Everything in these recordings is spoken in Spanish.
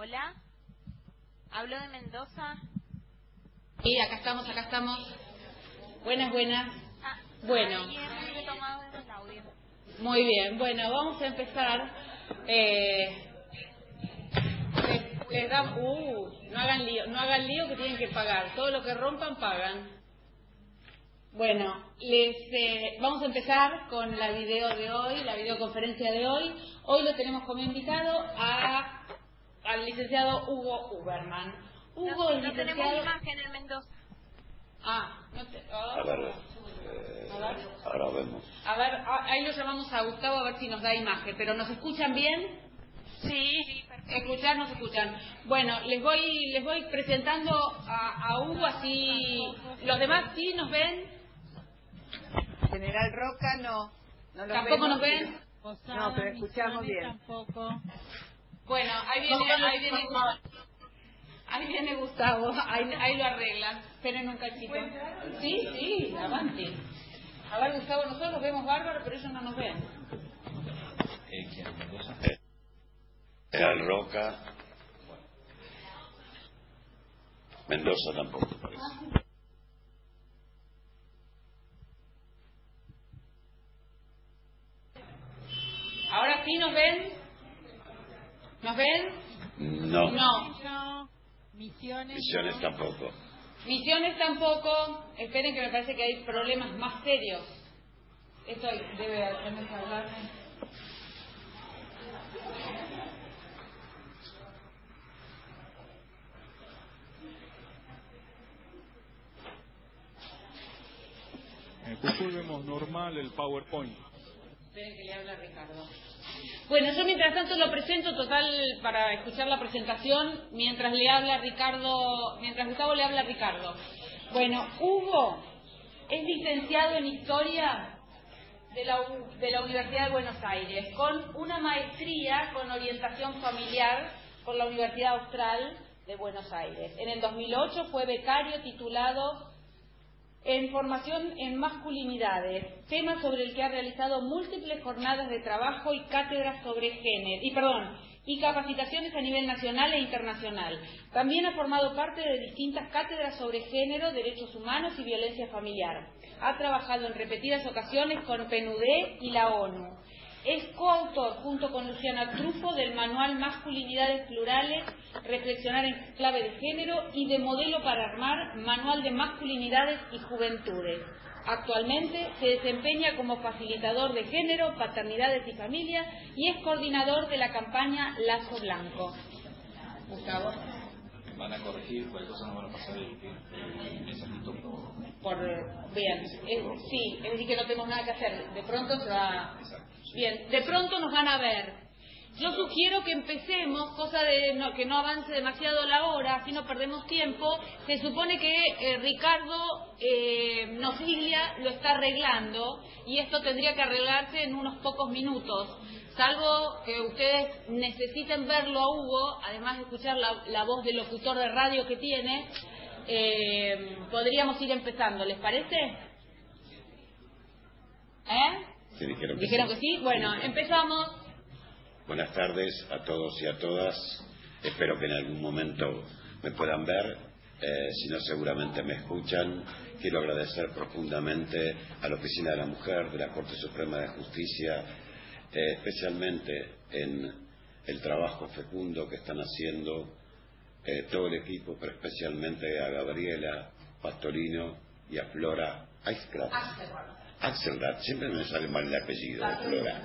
Hola, hablo de Mendoza. Sí, acá estamos. Buenas. Bueno. He tomado el audio. Muy bien, bueno, vamos a empezar. No hagan lío que tienen que pagar. Todo lo que rompan, pagan. Bueno, vamos a empezar con la video de hoy, la videoconferencia de hoy. Hoy lo tenemos como invitado al licenciado Hugo Uberman. Hugo es no licenciado... tenemos imagen en Mendoza. Ahora vemos. A ver, ahí lo llamamos a Gustavo a ver si nos da imagen, pero ¿nos escuchan bien? Sí, perfecto. ¿Escuchar? ¿Nos escuchan? Bueno, les voy presentando a Hugo, así los demás sí nos ven. General Roca no ¿Tampoco nos ven? No, pero escuchamos bien. Tampoco. Bueno, ahí viene Gustavo, ahí lo arreglan. Esperen un cachito. Sí, avante. A ver, Gustavo, nosotros los vemos bárbaros, pero ellos no nos ven. General Roca. Mendoza tampoco parece. ¿Ahora sí nos ven? ¿Nos ven? No. No. Misiones tampoco. Misiones tampoco. Esperen que me parece que hay problemas más serios. Esto debe tener que hablar. Vemos normal el PowerPoint. Esperen que le habla Ricardo. Bueno, yo mientras tanto lo presento, total, para escuchar la presentación, mientras Gustavo le habla a Ricardo. Bueno, Hugo es licenciado en Historia de la Universidad de Buenos Aires, con una maestría con orientación familiar por la Universidad Austral de Buenos Aires. En el 2008 fue becario titulado en Formación en Masculinidades, tema sobre el que ha realizado múltiples jornadas de trabajo y cátedras sobre género, y capacitaciones a nivel nacional e internacional. También ha formado parte de distintas cátedras sobre género, derechos humanos y violencia familiar. Ha trabajado en repetidas ocasiones con PNUD y la ONU. Es coautor, junto con Luciana Trufo, del manual Masculinidades Plurales, Reflexionar en clave de género, y de Modelo para Armar, Manual de Masculinidades y Juventudes. Actualmente se desempeña como facilitador de género, paternidades y familia, y es coordinador de la campaña Lazo Blanco. Gustavo. Van a corregir, cualquier cosa no van a pasar el mensajito. Bien, sí, es decir que no tenemos nada que hacer. De pronto se va... Bien, de pronto nos van a ver. Yo sugiero que empecemos, cosa de que no avance demasiado la hora, así no perdemos tiempo. Se supone que Ricardo Nosiglia lo está arreglando, y esto tendría que arreglarse en unos pocos minutos. Salvo que ustedes necesiten verlo a Hugo, además de escuchar la voz del locutor de radio que tiene, podríamos ir empezando. ¿Les parece? Sí, ¿Dijeron que sí? Bueno, empezamos. Buenas tardes a todos y a todas. Espero que en algún momento me puedan ver. Si no, seguramente me escuchan. Quiero agradecer profundamente a la Oficina de la Mujer de la Corte Suprema de Justicia, especialmente en el trabajo fecundo que están haciendo todo el equipo, pero especialmente a Gabriela Pastorino y a Flora Axelrad. Siempre me sale mal el apellido de Flora.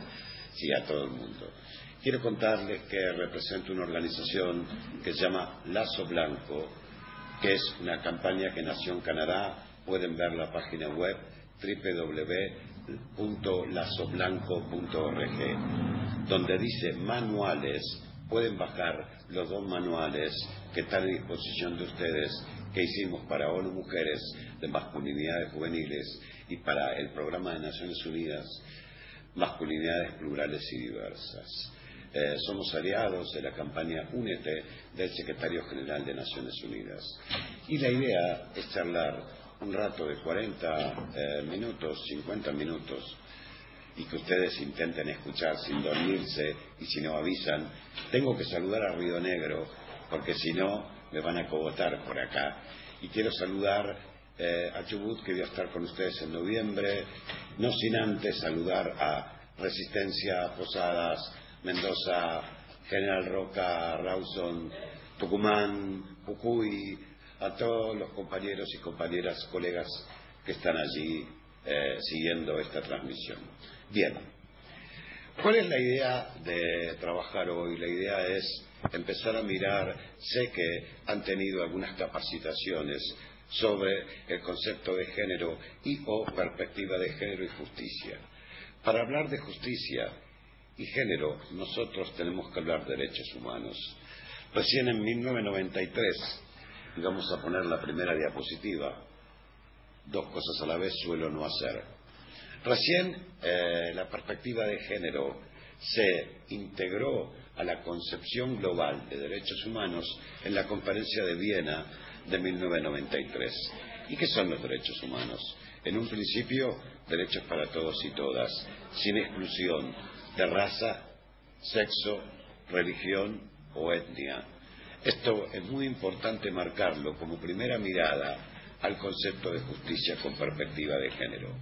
Sí, a todo el mundo. Quiero contarles que represento una organización que se llama Lazo Blanco, que es una campaña que nació en Canadá. Pueden ver la página web www.lazoblanco.org, donde dice manuales. Pueden bajar los 2 manuales que están a disposición de ustedes, que hicimos para ONU Mujeres de Masculinidades Juveniles y para el Programa de Naciones Unidas Masculinidades Plurales y Diversas. Somos aliados de la campaña Únete del Secretario General de Naciones Unidas. Y la idea es charlar un rato de 40 minutos, 50 minutos, y que ustedes intenten escuchar sin dormirse y si no avisan, tengo que saludar a Río Negro porque si no me van a cogotar por acá. Y quiero saludar a Chubut, que voy a estar con ustedes en noviembre, no sin antes saludar a Resistencia, Posadas, Mendoza, General Roca, Rawson, Tucumán, Jujuy, a todos los compañeros y compañeras, colegas que están allí siguiendo esta transmisión. Bien, ¿cuál es la idea de trabajar hoy? La idea es empezar a mirar, sé que han tenido algunas capacitaciones sobre el concepto de género y o perspectiva de género y justicia. Para hablar de justicia y género, nosotros tenemos que hablar de derechos humanos. Recién en 1993, y vamos a poner la primera diapositiva, dos cosas a la vez suelo no hacer. Recién la perspectiva de género se integró a la concepción global de derechos humanos en la Conferencia de Viena de 1993. ¿Y qué son los derechos humanos? En un principio, derechos para todos y todas, sin exclusión de raza, sexo, religión o etnia. Esto es muy importante marcarlo como primera mirada al concepto de justicia con perspectiva de género.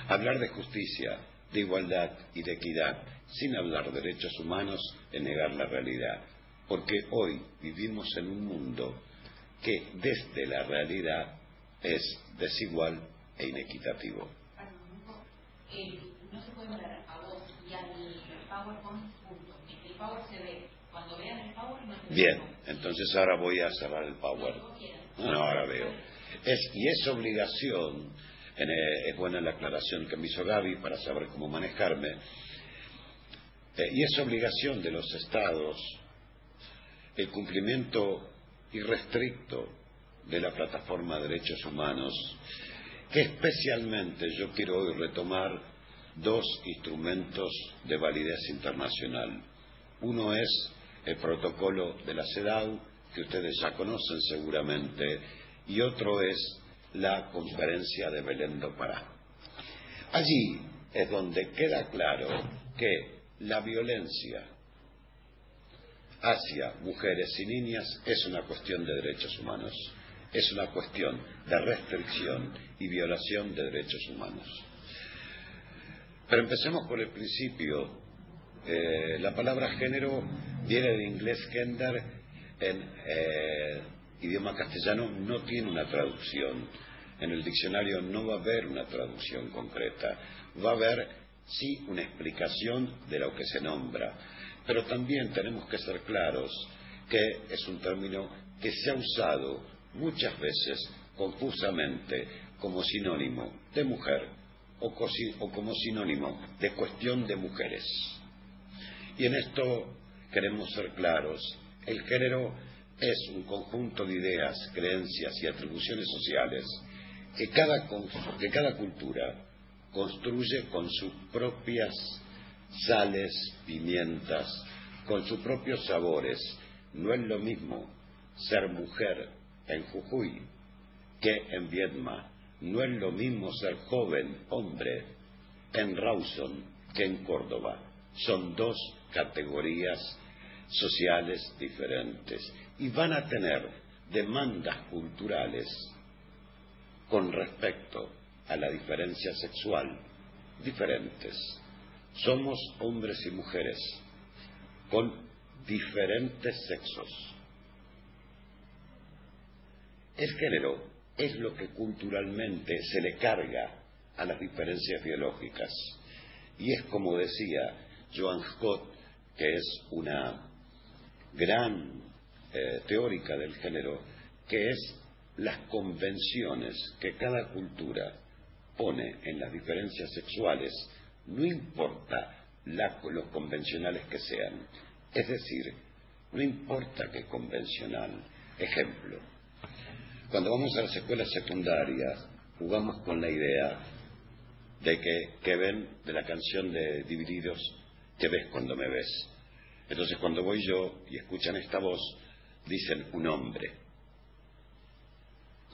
Hablar de justicia, de igualdad y de equidad, sin hablar de derechos humanos, es negar la realidad. Porque hoy vivimos en un mundo que desde la realidad es desigual e inequitativo. No se puede mirar a vos y a mi PowerPoint juntos. El Power se ve. Cuando vean el Power no se ve. Bien, entonces ahora voy a cerrar el Power. No, ahora veo. Y es obligación, es buena la aclaración que me hizo Gaby para saber cómo manejarme, y es obligación de los Estados el cumplimiento irrestricto de la Plataforma de Derechos Humanos, que especialmente yo quiero hoy retomar dos instrumentos de validez internacional. Uno es el protocolo de la CEDAW, que ustedes ya conocen seguramente, y otro es la Conferencia de Belém do Pará. Allí es donde queda claro que la violencia hacia mujeres y niñas es una cuestión de derechos humanos, es una cuestión de restricción y violación de derechos humanos. Pero empecemos por el principio. La palabra género viene del inglés gender, en idioma castellano no tiene una traducción. En el diccionario no va a haber una traducción concreta, va a haber sí una explicación de lo que se nombra, pero también tenemos que ser claros que es un término que se ha usado muchas veces confusamente como sinónimo de mujer o como sinónimo de cuestión de mujeres. Y en esto queremos ser claros. El género es un conjunto de ideas, creencias y atribuciones sociales que cada cultura construye con sus propias sales, pimientas, con sus propios sabores. No es lo mismo ser mujer en Jujuy que en Viedma. No es lo mismo ser joven, hombre, en Rawson que en Córdoba. Son dos categorías sociales diferentes y van a tener demandas culturales con respecto a la diferencia sexual diferentes. Somos hombres y mujeres con diferentes sexos. El género es lo que culturalmente se le carga a las diferencias biológicas. Y es como decía Joan Scott, que es una gran teórica del género, que es las convenciones que cada cultura pone en las diferencias sexuales, no importa los convencionales que sean. Es decir, no importa qué convencional. Ejemplo, cuando vamos a las escuelas secundarias, jugamos con la idea de que ven de la canción de Divididos, que ves cuando me ves. Entonces cuando voy yo y escuchan esta voz, dicen un hombre.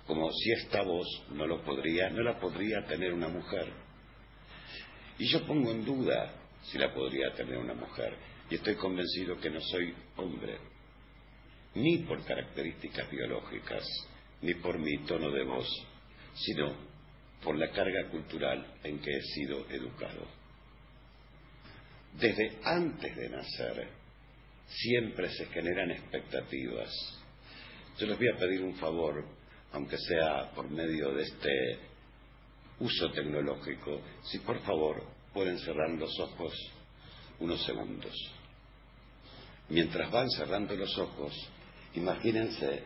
Como si esta voz no la podría tener una mujer. Y yo pongo en duda si la podría tener una mujer. Y estoy convencido que no soy hombre, ni por características biológicas, ni por mi tono de voz, sino por la carga cultural en que he sido educado. Desde antes de nacer, siempre se generan expectativas. Yo les voy a pedir un favor, aunque sea por medio de este uso tecnológico, si por favor pueden cerrar los ojos unos segundos. Mientras van cerrando los ojos, imagínense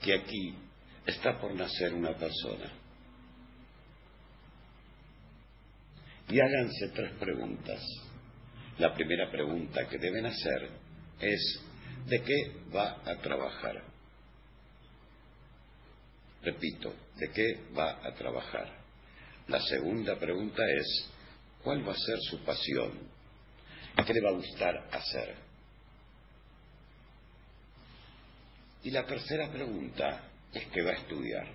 que aquí está por nacer una persona. Y háganse 3 preguntas. La primera pregunta que deben hacer es: ¿de qué va a trabajar? Repito, ¿de qué va a trabajar? La segunda pregunta es: ¿cuál va a ser su pasión? ¿Qué le va a gustar hacer? Y la tercera pregunta es: ¿qué va a estudiar?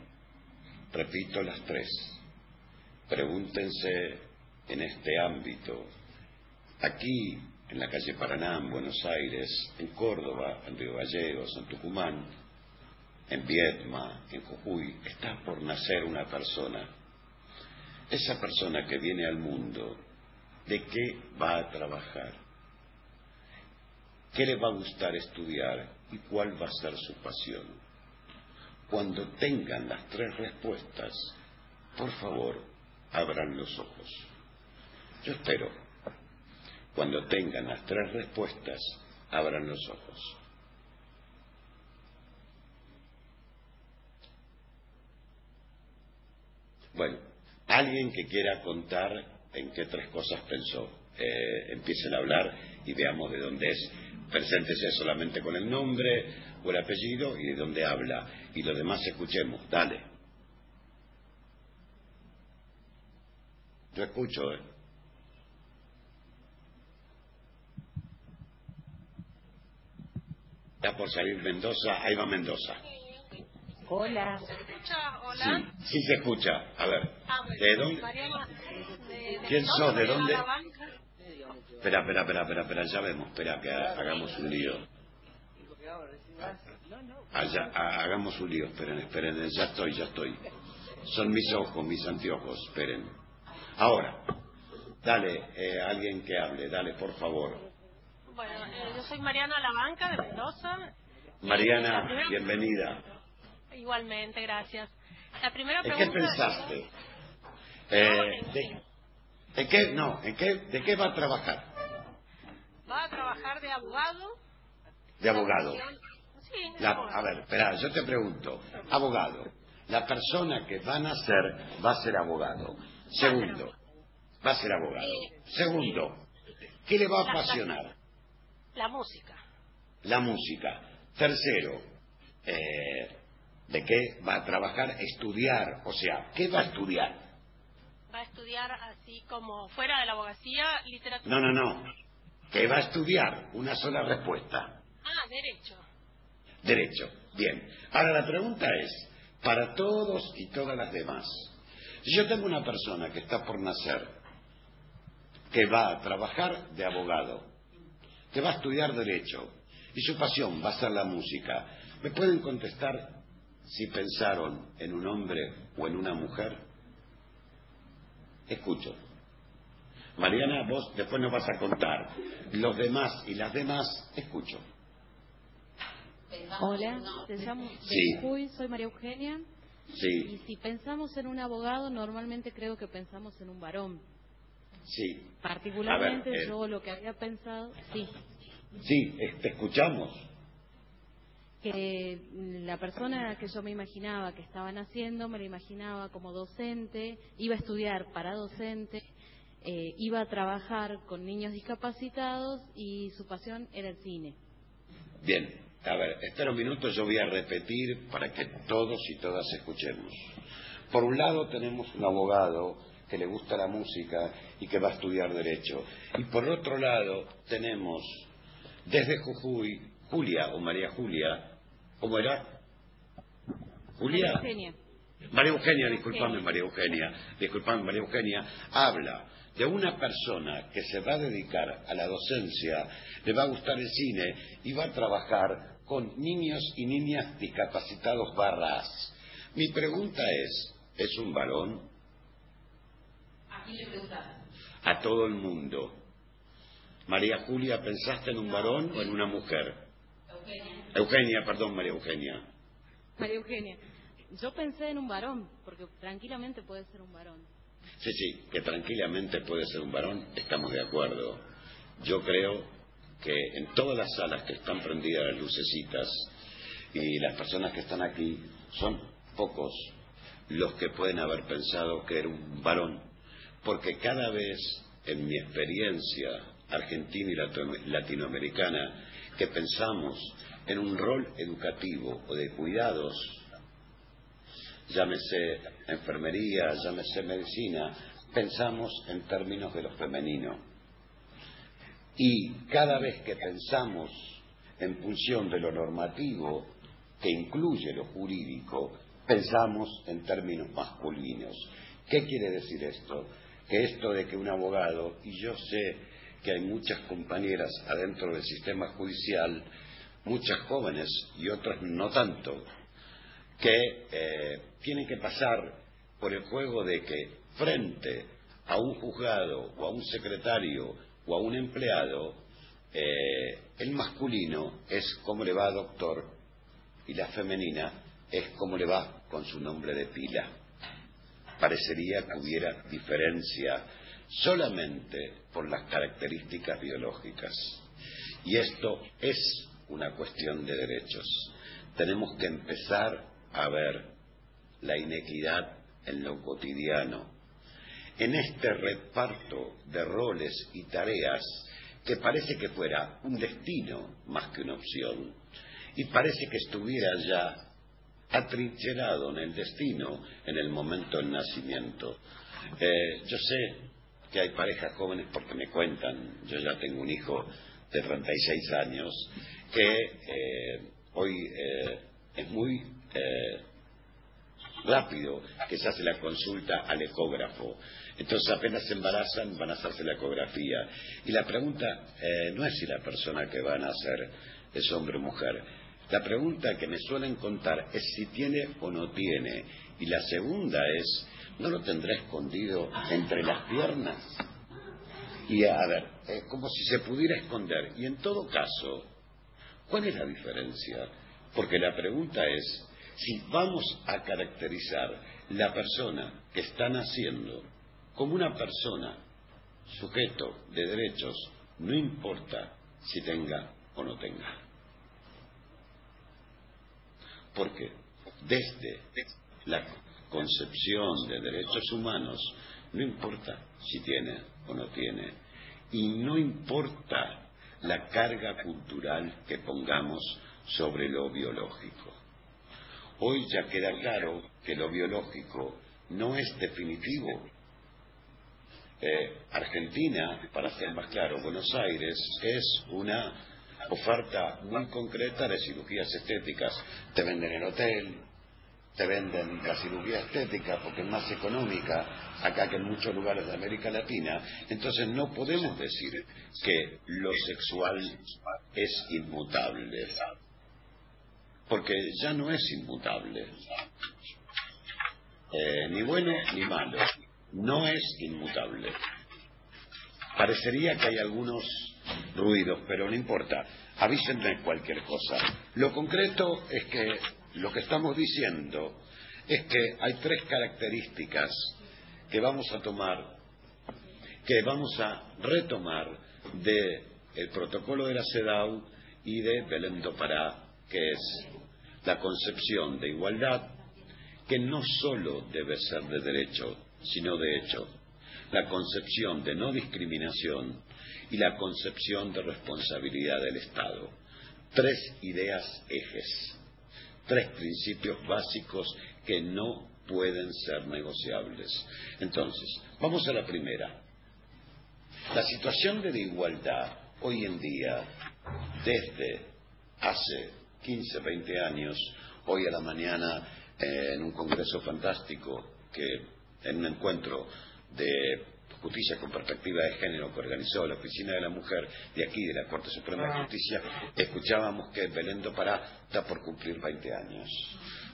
Repito las 3. Pregúntense en este ámbito, aquí en la calle Paraná, en Buenos Aires, en Córdoba, en Río Gallegos, en Tucumán, en Viedma, en Jujuy, está por nacer una persona. Esa persona que viene al mundo, ¿de qué va a trabajar? ¿Qué le va a gustar estudiar? ¿Y cuál va a ser su pasión? Cuando tengan las 3 respuestas, por favor, abran los ojos. Yo espero. Cuando tengan las 3 respuestas, abran los ojos. Bueno, alguien que quiera contar en qué 3 cosas pensó. Empiecen a hablar y veamos de dónde es. Preséntese solamente con el nombre o el apellido y de dónde habla. Y los demás escuchemos. Dale. Yo escucho, Está por salir Mendoza. Ahí va Mendoza. Hola. ¿Se escucha? Hola. Sí, sí se escucha. A ver. Bueno, ¿De dónde? Mariana, ¿Quién sos? ¿De dónde? La Banca. Espera, ya vemos. Espera, que hagamos un lío. Hagamos un lío. Esperen, ya estoy. Son mis ojos, mis anteojos. Esperen. Ahora, dale, alguien que hable. Dale, por favor. Bueno, yo soy Mariana La Banca de Mendoza. Mariana, bienvenida. Igualmente, gracias. La primera ¿En pregunta... qué pensaste? ¿De qué va a trabajar? ¿Va a trabajar de abogado? De abogado. Sí. A ver, espera, yo te pregunto. Abogado. La persona que va a nacer va a ser abogado. Segundo, va a ser abogado. Segundo, ¿qué le va a apasionar? La música. La música. Tercero, ¿de qué va a trabajar? Estudiar. O sea, ¿qué va a estudiar? Va a estudiar así como fuera de la abogacía, literatura. No. ¿Qué va a estudiar? Una sola respuesta. Derecho. Derecho. Bien. Ahora la pregunta es, para todos y todas las demás, si yo tengo una persona que está por nacer, que va a trabajar de abogado, que va a estudiar Derecho, y su pasión va a ser la música, ¿me pueden contestar si pensaron en un hombre o en una mujer? Escucho. Mariana, vos después nos vas a contar. Los demás y las demás, escucho. Hola, te llamo Sí. de Jujuy, soy María Eugenia. Sí, Y si pensamos en un abogado, normalmente creo que pensamos en un varón. sí. Particularmente A ver, yo lo que había pensado, sí, Sí, te escuchamos. que la persona que yo me imaginaba que estaba naciendo, me la imaginaba como docente, iba a estudiar para docente, iba a trabajar con niños discapacitados y su pasión era el cine. Bien, a ver, espera un minuto, yo voy a repetir para que todos y todas escuchemos. Por un lado tenemos un abogado que le gusta la música y que va a estudiar Derecho. Y por otro lado tenemos desde Jujuy, Julia o María Julia, ¿cómo era? Julia. María Eugenia. María Eugenia, disculpame María Eugenia, habla de una persona que se va a dedicar a la docencia, le va a gustar el cine y va a trabajar con niños y niñas discapacitados /as. Mi pregunta ¿es un varón? ¿A quién le preguntas? A todo el mundo. María Julia, ¿pensaste en un varón o en una mujer? María Eugenia. María Eugenia, yo pensé en un varón, porque tranquilamente puede ser un varón. Sí, que tranquilamente puede ser un varón, estamos de acuerdo. Yo creo que en todas las salas que están prendidas las lucecitas y las personas que están aquí, son pocos los que pueden haber pensado que era un varón, porque cada vez en mi experiencia argentina y latinoamericana que pensamos en un rol educativo o de cuidados, llámese enfermería, llámese medicina, pensamos en términos de lo femenino. Y cada vez que pensamos en función de lo normativo, que incluye lo jurídico, pensamos en términos masculinos. ¿Qué quiere decir esto? Que esto de que un abogado, y yo sé que hay muchas compañeras adentro del sistema judicial, muchas jóvenes y otras no tanto, que tienen que pasar por el juego de que frente a un juzgado o a un secretario o a un empleado, el masculino es cómo le va doctor y la femenina es cómo le va con su nombre de pila. Parecería que hubiera diferencia solamente por las características biológicas. Y esto es una cuestión de derechos. Tenemos que empezar a ver la inequidad en lo cotidiano, en este reparto de roles y tareas que parece que fuera un destino más que una opción, y parece que estuviera ya atrincherado en el destino en el momento del nacimiento. Yo sé que hay parejas jóvenes, porque me cuentan, yo ya tengo un hijo de 36 años, que hoy es muy rápido que se hace la consulta al ecógrafo. Entonces apenas se embarazan van a hacerse la ecografía. Y la pregunta no es si la persona que van a nacer es hombre o mujer. La pregunta que me suelen contar es si tiene o no tiene. Y la segunda es, ¿no lo tendrá escondido entre las piernas? Y a ver, como si se pudiera esconder. Y en todo caso, ¿cuál es la diferencia? Porque la pregunta es, si vamos a caracterizar la persona que está naciendo como una persona sujeto de derechos, no importa si tenga o no tenga. Porque desde la concepción de derechos humanos, no importa si tiene o no tiene, y no importa la carga cultural que pongamos sobre lo biológico. Hoy ya queda claro que lo biológico no es definitivo. Argentina, para ser más claro, Buenos Aires es una oferta muy concreta de cirugías estéticas. Te venden el hotel, te venden la cirugía estética porque es más económica acá que en muchos lugares de América Latina. Entonces no podemos decir que lo sexual es inmutable, porque ya no es inmutable, ni bueno ni malo, no es inmutable. Parecería que hay algunos ruidos, pero no importa, avísenme cualquier cosa. Lo concreto es que lo que estamos diciendo es que hay tres características que vamos a tomar, que vamos a retomar del protocolo de la CEDAW y de Belém do Pará, que es la concepción de igualdad, que no solo debe ser de derecho, sino de hecho, la concepción de no discriminación y la concepción de responsabilidad del Estado. Tres ideas ejes, tres principios básicos que no pueden ser negociables. Entonces, vamos a la primera. La situación de igualdad hoy en día, desde hace 15, 20 años, hoy a la mañana en un congreso fantástico, en un encuentro de justicia con perspectiva de género que organizó la Oficina de la Mujer de aquí, de la Corte Suprema de Justicia, escuchábamos que Belén do Pará está por cumplir 20 años.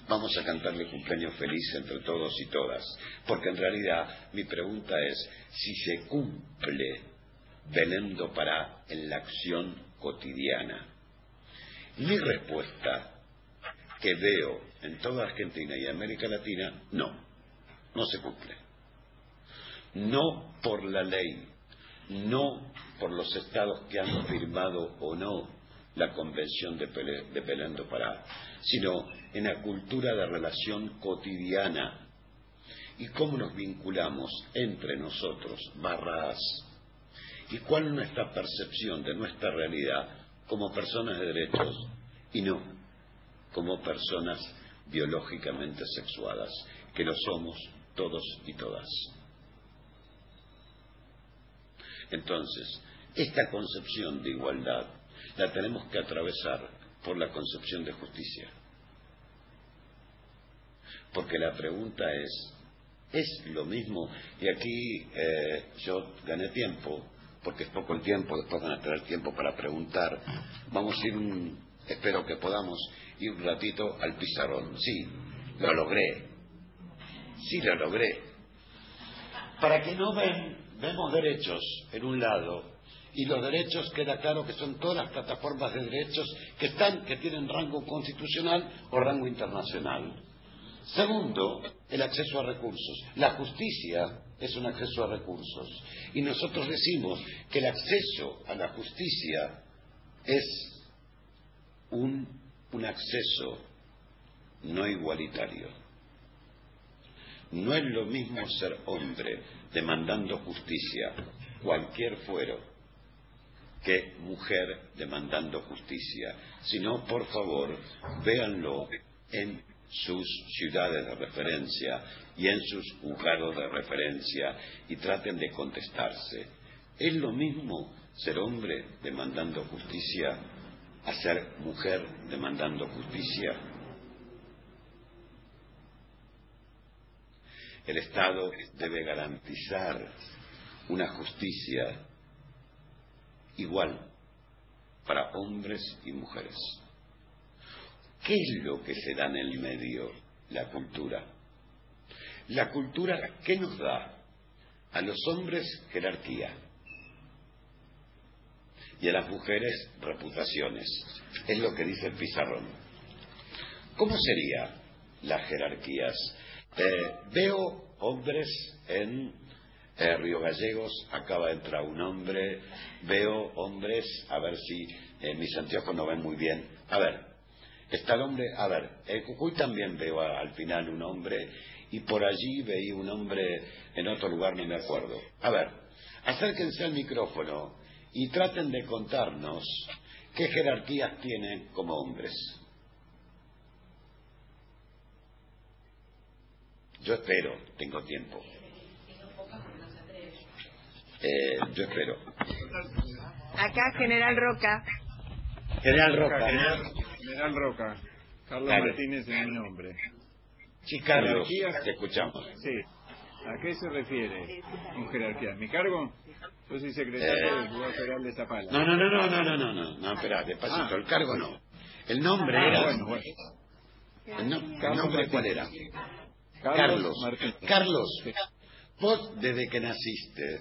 Vamos a cantarle cumpleaños feliz entre todos y todas, porque en realidad mi pregunta es si se cumple Belén do Pará en la acción cotidiana. Mi respuesta, que veo en toda Argentina y América Latina, no se cumple. No por la ley, no por los estados que han firmado o no la Convención de Belén do Pará, sino en la cultura de relación cotidiana y cómo nos vinculamos entre nosotros, barras, y cuál es nuestra percepción de nuestra realidad como personas de derechos y no como personas biológicamente sexuadas, que lo somos todos y todas. Entonces, esta concepción de igualdad la tenemos que atravesar por la concepción de justicia. Porque la pregunta ¿es lo mismo? Y aquí yo gané tiempo, porque es poco el tiempo, después van a tener tiempo para preguntar. Vamos a ir, espero que podamos ir un ratito al pizarrón. Sí, lo logré. Sí, lo logré. Para que no vemos derechos en un lado, y los derechos queda claro que son todas las plataformas de derechos que tienen rango constitucional o rango internacional. Segundo, el acceso a recursos. La justicia es un acceso a recursos. Y nosotros decimos que el acceso a la justicia es un acceso no igualitario. No es lo mismo ser hombre demandando justicia, cualquier fuero, que mujer demandando justicia. Sino, por favor, véanlo en sus ciudades de referencia y en sus juzgados de referencia y traten de contestarse. ¿Es lo mismo ser hombre demandando justicia a ser mujer demandando justicia? El Estado debe garantizar una justicia igual para hombres y mujeres. ¿Qué es lo que se da en el medio? La cultura. La cultura, ¿qué nos da? A los hombres, jerarquía. Y a las mujeres, reputaciones. Es lo que dice el pizarrón. ¿Cómo serían las jerarquías? Veo hombres en Río Gallegos, acaba de entrar un hombre. Veo hombres, a ver si mis anteojos no ven muy bien. A ver, está el hombre, a ver, en Jujuy también veo al final un hombre, y por allí veía un hombre en otro lugar, no me acuerdo. A ver, acérquense al micrófono y traten de contarnos qué jerarquías tienen como hombres. Yo espero, tengo tiempo. Yo espero. Acá, General Roca. General Roca. General Roca. Carlos Dale. Martínez es mi nombre. Sí, Carlos, Jerarquías. te escuchamos. Sí. ¿A qué se refiere con jerarquía? ¿Mi cargo? Yo soy secretario del Juzgado Federal de Zapala. No, espera, despacito, el cargo no. El nombre era... Bueno. ¿El nombre cuál era? Carlos Martínez. Carlos, Sí. vos desde que naciste,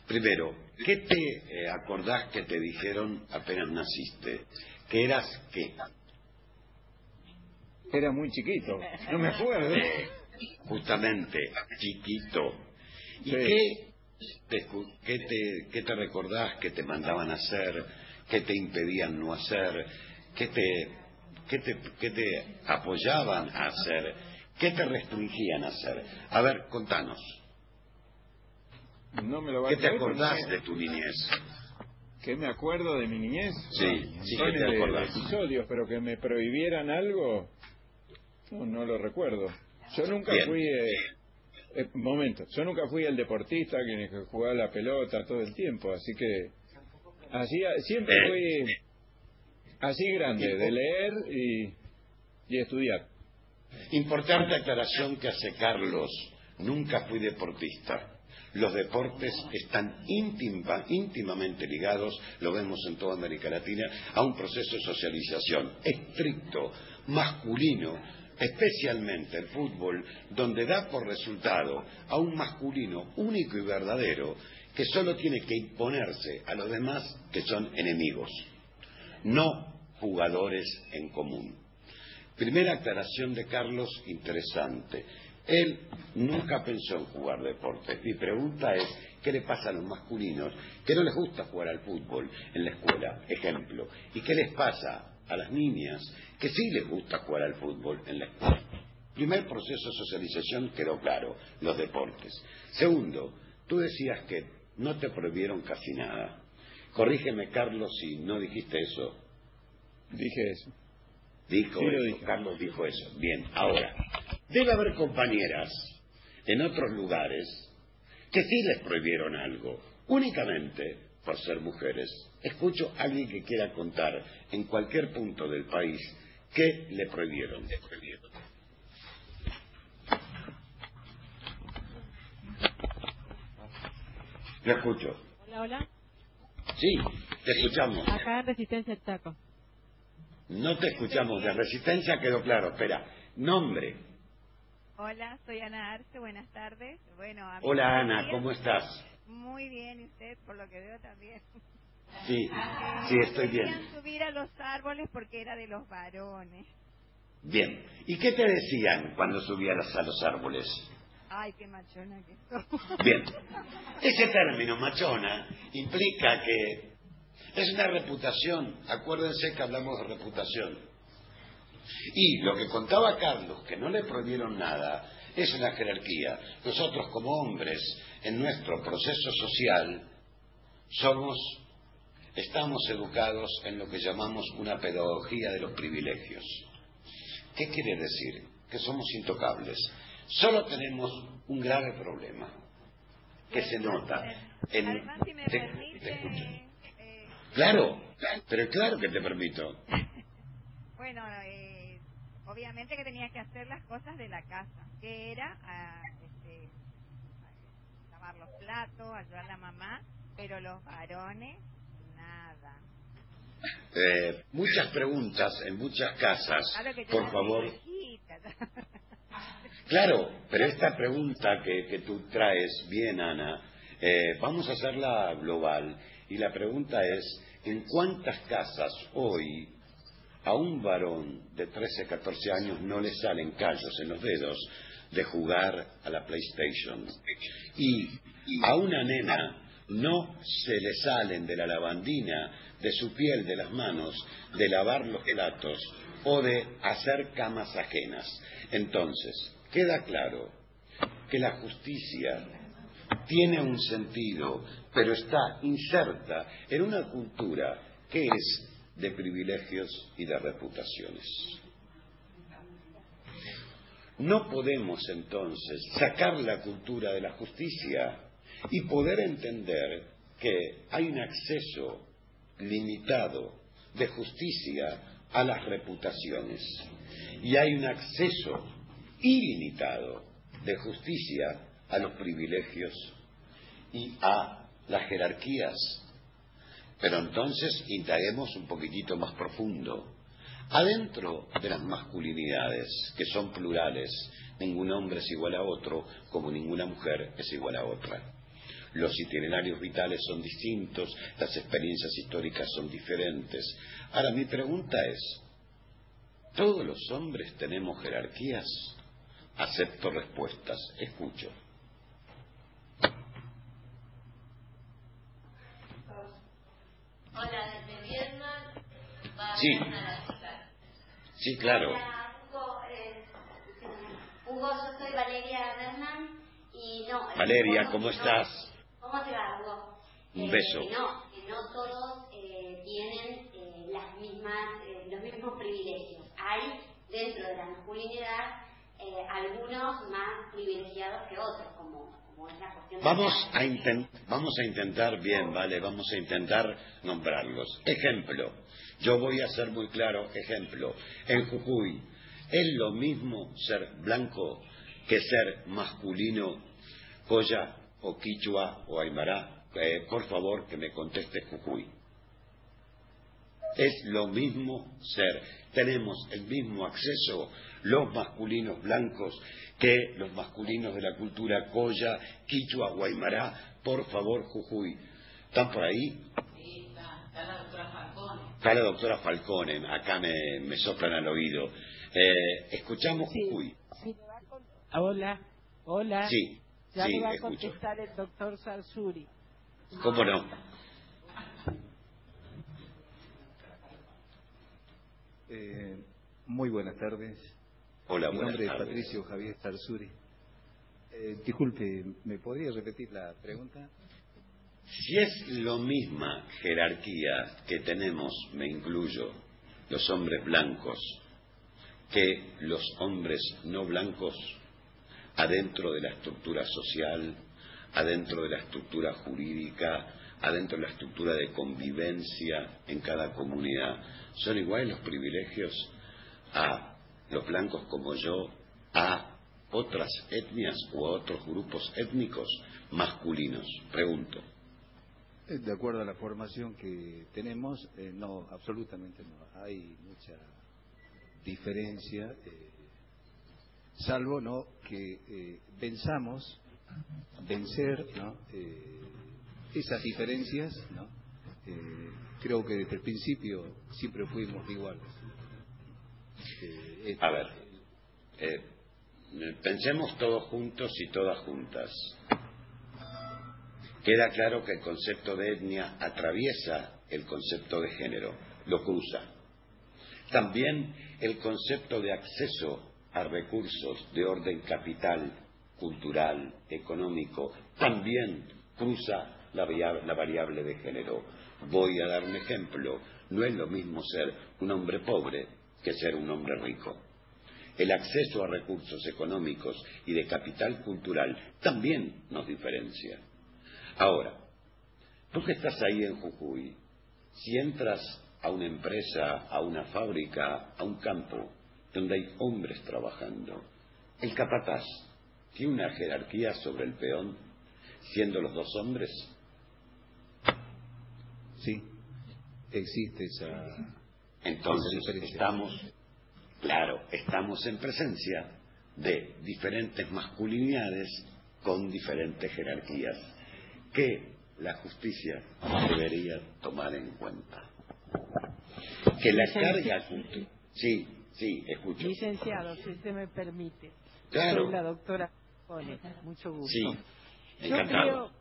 primero, ¿qué te acordás que te dijeron apenas naciste? ¿Que eras qué? Era muy chiquito, no me acuerdo. Justamente, chiquito. ¿Y Sí. qué te recordás que te mandaban a hacer? ¿Qué te impedían no hacer? ¿Qué te apoyaban a hacer? ¿Qué te restringían a hacer? A ver, contanos. No me lo va ¿Qué a te creer, acordás pero no. de tu niñez? ¿Qué me acuerdo de mi niñez? Sí, sí, ¿qué te de acordás? episodios, pero que me prohibieran algo, no lo recuerdo. Yo nunca Bien. fui... yo nunca fui el deportista que jugaba la pelota todo el tiempo, así que siempre fui así grande, de leer y estudiar. Importante aclaración que hace Carlos. Nunca fui deportista. Los deportes están íntimamente ligados, lo vemos en toda América Latina, a un proceso de socialización estricto, masculino, especialmente el fútbol, donde da por resultado a un masculino único y verdadero que solo tiene que imponerse a los demás que son enemigos, no jugadores en común. Primera aclaración de Carlos, interesante. Él nunca pensó en jugar deporte. Mi pregunta es, ¿qué le pasa a los masculinos que no les gusta jugar al fútbol en la escuela? Ejemplo. ¿Y qué les pasa a las niñas que sí les gusta jugar al fútbol en la escuela? Primer proceso de socialización quedó claro, los deportes. Segundo, tú decías que no te prohibieron casi nada. Corrígeme, Carlos, si no dijiste eso. Dije eso. Dijo Sí, eso, dije. Carlos dijo eso. Bien, ahora, debe haber compañeras en otros lugares que sí les prohibieron algo, únicamente por ser mujeres. Escucho a alguien que quiera contar en cualquier punto del país qué le prohibieron. Lo escucho. Hola, hola. Sí, te escuchamos. Acá en Resistencia al Chaco. No te escuchamos. De Resistencia quedó claro. Espera, nombre. Hola, soy Ana Arce, buenas tardes. Bueno, a mí Hola, Ana, días. ¿cómo estás? Muy bien, ¿y usted? Por lo que veo también. Sí, sí, estoy bien. Querían subir a los árboles porque era de los varones. Bien. ¿Y qué te decían cuando subías a los árboles? Ay, qué machona que soy. Bien. Ese término, machona, implica que es una reputación. Acuérdense que hablamos de reputación. Y lo que contaba Carlos, que no le prohibieron nada, es una jerarquía. Nosotros como hombres, en nuestro proceso social, estamos educados en lo que llamamos una pedagogía de los privilegios. ¿Qué quiere decir? Que somos intocables. Solo tenemos un grave problema, que se nota en... Además, si me permite... Claro, pero claro que te permito. Bueno, obviamente que tenía que hacer las cosas de la casa, que era lavar los platos, ayudar a la mamá, pero los varones, nada. Muchas preguntas en muchas casas, Claro que yo por era favor. viejita. Claro, pero esta pregunta que tú traes, bien, Ana, vamos a hacerla global. Y la pregunta es, ¿en cuántas casas hoy a un varón de 13, 14 años no le salen callos en los dedos de jugar a la PlayStation? Y a una nena no se le salen de la lavandina, de su piel, de las manos, de lavar los platos o de hacer camas ajenas. Entonces, queda claro que la justicia tiene un sentido, pero está inserta en una cultura que es de privilegios y de reputaciones. No podemos entonces sacar la cultura de la justicia y poder entender que hay un acceso limitado de justicia a las reputaciones y hay un acceso ilimitado de justicia a los privilegios y a las jerarquías. Pero entonces indaguemos un poquitito más profundo. Adentro de las masculinidades, que son plurales, ningún hombre es igual a otro, como ninguna mujer es igual a otra. Los itinerarios vitales son distintos, las experiencias históricas son diferentes. Ahora, mi pregunta es, ¿todos los hombres tenemos jerarquías? Acepto respuestas. Escucho. Hola, desde Vietnam. Sí. Sí, claro. Hola, Hugo, yo soy Valeria Bernal y no... Valeria, ¿cómo estás? ¿Cómo te va, Hugo? Un beso. Que no todos tienen los mismos privilegios. Hay, dentro de la masculinidad, algunos más privilegiados que otros, como es la cuestión Vamos a intentar bien, ¿vale? Vamos a intentar nombrarlos. Ejemplo, yo voy a ser muy claro, ejemplo, en Jujuy, ¿Es lo mismo ser blanco que ser masculino, colla o quichua o aymara? Por favor, que me conteste Jujuy. Es lo mismo ser. Tenemos el mismo acceso los masculinos blancos que los masculinos de la cultura colla, quichua o aymara. Por favor, Jujuy. ¿Están por ahí? Sí, está la doctora Falcone. Está la doctora Falcone, acá me soplan al oído. Escuchamos Jujuy. Sí. Hola. Sí, ya sí, me va a escucho. contestar el doctor Sarsuri. ¿Cómo no? Muy buenas tardes. Hola, Mi buenas nombre es tardes. Patricio Javier Sarsuri. Disculpe, ¿me podría repetir la pregunta? Si es lo misma jerarquía que tenemos, me incluyo, los hombres blancos, que los hombres no blancos, adentro de la estructura social, adentro de la estructura jurídica, adentro de la estructura de convivencia en cada comunidad, ¿son iguales los privilegios a los blancos como yo, a otras etnias o a otros grupos étnicos masculinos? Pregunto. De acuerdo a la formación que tenemos, no, absolutamente no. Hay mucha diferencia, salvo no que venzamos, vencer, ¿no? Esas diferencias, ¿no? Creo que desde el principio siempre fuimos iguales. A ver, pensemos todos juntos y todas juntas. Queda claro que el concepto de etnia atraviesa el concepto de género, lo cruza. También el concepto de acceso a recursos de orden capital, cultural, económico, también cruza la variable de género. Voy a dar un ejemplo. No es lo mismo ser un hombre pobre que ser un hombre rico. El acceso a recursos económicos y de capital cultural también nos diferencia. Ahora, tú que estás ahí en Jujuy, si entras a una empresa, a una fábrica, a un campo donde hay hombres trabajando, el capataz tiene una jerarquía sobre el peón, siendo los dos hombres. Sí, existe esa. Entonces estamos en presencia de diferentes masculinidades con diferentes jerarquías que la justicia debería tomar en cuenta. Que la carga cultural. Sí, escucho. Licenciado, si usted me permite. Claro. Soy la doctora Falcone, mucho gusto. Sí, Yo encantado.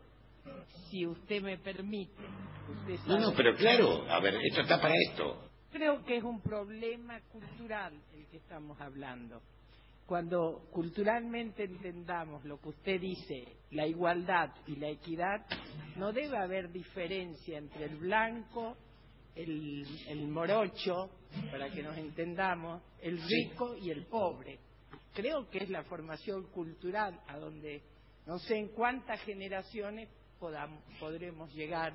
creo, si usted me permite, usted No, sabe, pero claro, a ver, esto está para esto. creo que es un problema cultural el que estamos hablando. Cuando culturalmente entendamos lo que usted dice, la igualdad y la equidad, no debe haber diferencia entre el blanco, el morocho, para que nos entendamos, el rico y el pobre. Creo que es la formación cultural a donde no sé en cuántas generaciones podremos llegar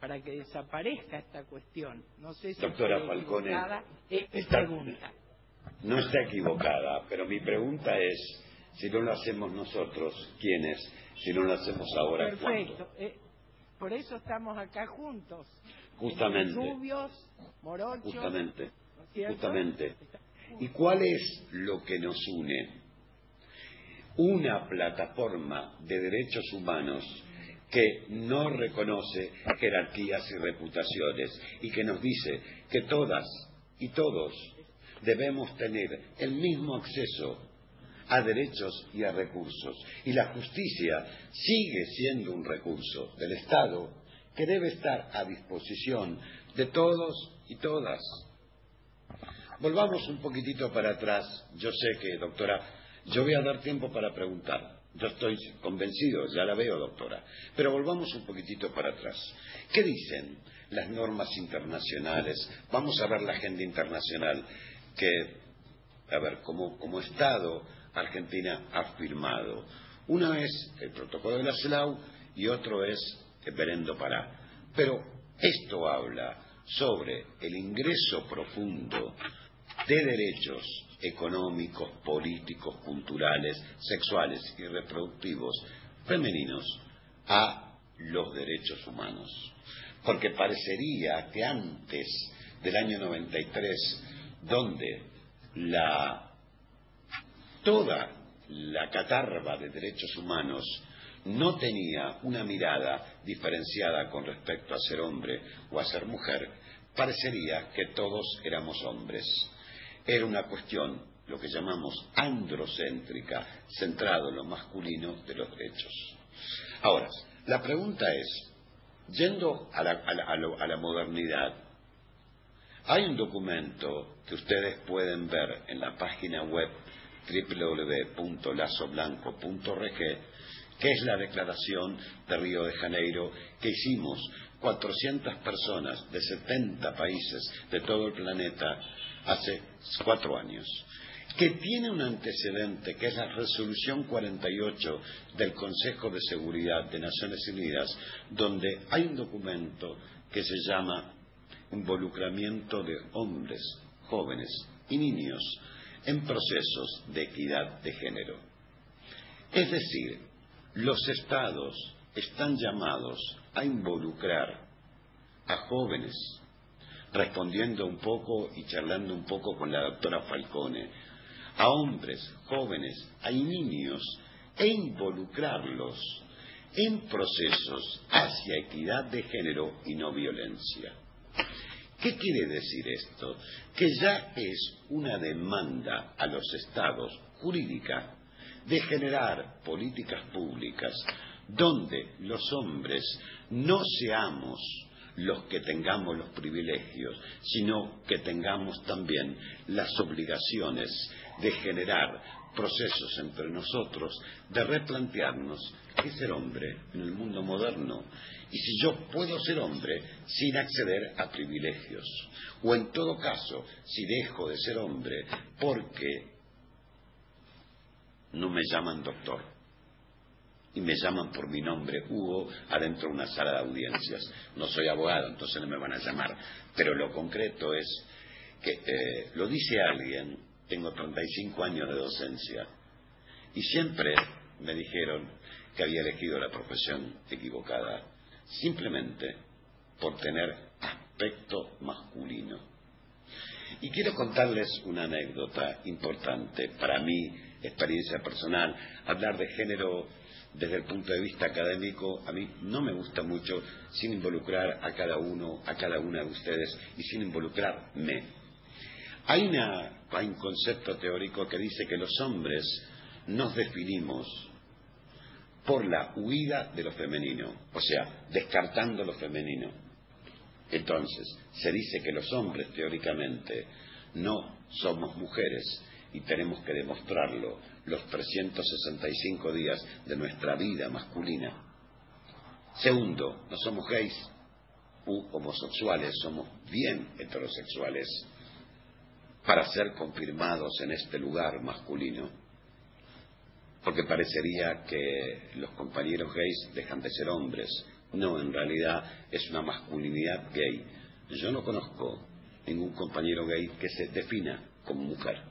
para que desaparezca esta cuestión. No sé si Doctora estoy Falcone, equivocada, es mi pregunta. No está equivocada, pero mi pregunta es, si no lo hacemos nosotros, ¿quiénes? Si no lo hacemos ahora, Perfecto. ¿cuándo? Por eso estamos acá juntos. Justamente. Rubios, morochos. Justamente. ¿no es cierto? Justamente. ¿Y cuál es lo que nos une? Una plataforma de derechos humanos que no reconoce jerarquías y reputaciones y que nos dice que todas y todos debemos tener el mismo acceso a derechos y a recursos. Y la justicia sigue siendo un recurso del Estado que debe estar a disposición de todos y todas. Volvamos un poquitito para atrás. Yo sé que, doctora, yo voy a dar tiempo para preguntar. Yo estoy convencido, ya la veo, doctora. Pero volvamos un poquitito para atrás. ¿Qué dicen las normas internacionales? Vamos a ver la agenda internacional que, a ver, como Estado, Argentina ha firmado. Uno es el protocolo de la CELAW y otro es el Belén do Pará. Pero esto habla sobre el ingreso profundo de derechos económicos, políticos, culturales, sexuales y reproductivos femeninos a los derechos humanos. Porque parecería que antes del año 93, donde toda la catarba de derechos humanos no tenía una mirada diferenciada con respecto a ser hombre o a ser mujer, parecería que todos éramos hombres. Era una cuestión, lo que llamamos androcéntrica, centrado en lo masculino de los derechos. Ahora, la pregunta es, yendo a la modernidad, hay un documento que ustedes pueden ver en la página web www.lazoblanco.org, que es la declaración de Río de Janeiro que hicimos 400 personas de 70 países de todo el planeta hace 4 años, que tiene un antecedente que es la resolución 48 del Consejo de Seguridad de Naciones Unidas, donde hay un documento que se llama involucramiento de hombres, jóvenes y niños en procesos de equidad de género. Es decir, los estados están llamados a involucrar a jóvenes, respondiendo un poco y charlando un poco con la doctora Falcone, a hombres, jóvenes, a niños, e involucrarlos en procesos hacia equidad de género y no violencia. ¿Qué quiere decir esto? Que ya es una demanda a los estados jurídica de generar políticas públicas donde los hombres no seamos los que tengamos los privilegios, sino que tengamos también las obligaciones de generar procesos entre nosotros, de replantearnos qué es ser hombre en el mundo moderno, y si yo puedo ser hombre sin acceder a privilegios, o en todo caso, si dejo de ser hombre porque no me llaman doctor y me llaman por mi nombre Hugo adentro de una sala de audiencias. No soy abogado, entonces no me van a llamar, pero lo concreto es que lo dice alguien. Tengo 35 años de docencia y siempre me dijeron que había elegido la profesión equivocada simplemente por tener aspecto masculino. Y quiero contarles una anécdota importante para mi experiencia personal. Hablar de género desde el punto de vista académico a mí no me gusta mucho sin involucrar a cada uno, a cada una de ustedes y sin involucrarme. Hay un concepto teórico que dice que los hombres nos definimos por la huida de lo femenino, o sea, descartando lo femenino. Entonces, se dice que los hombres teóricamente no somos mujeres y tenemos que demostrarlo los 365 días de nuestra vida masculina. Segundo, no somos gays u homosexuales, somos bien heterosexuales para ser confirmados en este lugar masculino, porque parecería que los compañeros gays dejan de ser hombres. No, en realidad es una masculinidad gay. Yo no conozco ningún compañero gay que se defina como mujer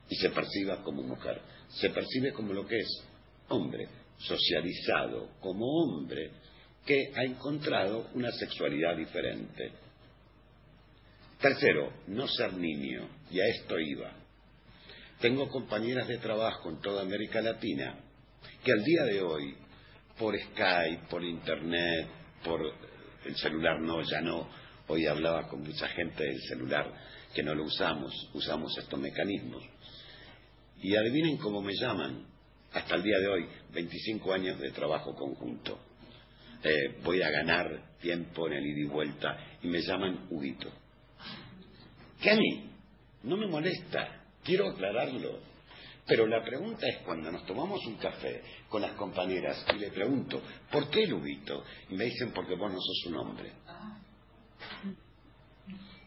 y se perciba como mujer. Se percibe como lo que es hombre, socializado como hombre que ha encontrado una sexualidad diferente. Tercero, no ser niño, y a esto iba. Tengo compañeras de trabajo en toda América Latina que al día de hoy, por Skype, por Internet, por el celular ya no, hoy hablaba con mucha gente del celular que no lo usamos estos mecanismos. Y adivinen cómo me llaman, hasta el día de hoy, 25 años de trabajo conjunto. Voy a ganar tiempo en el ida y vuelta y me llaman Huguito. Que a mí no me molesta, quiero aclararlo, pero la pregunta es cuando nos tomamos un café con las compañeras y le pregunto, ¿por qué el Huguito? Y me dicen, porque vos no sos un hombre.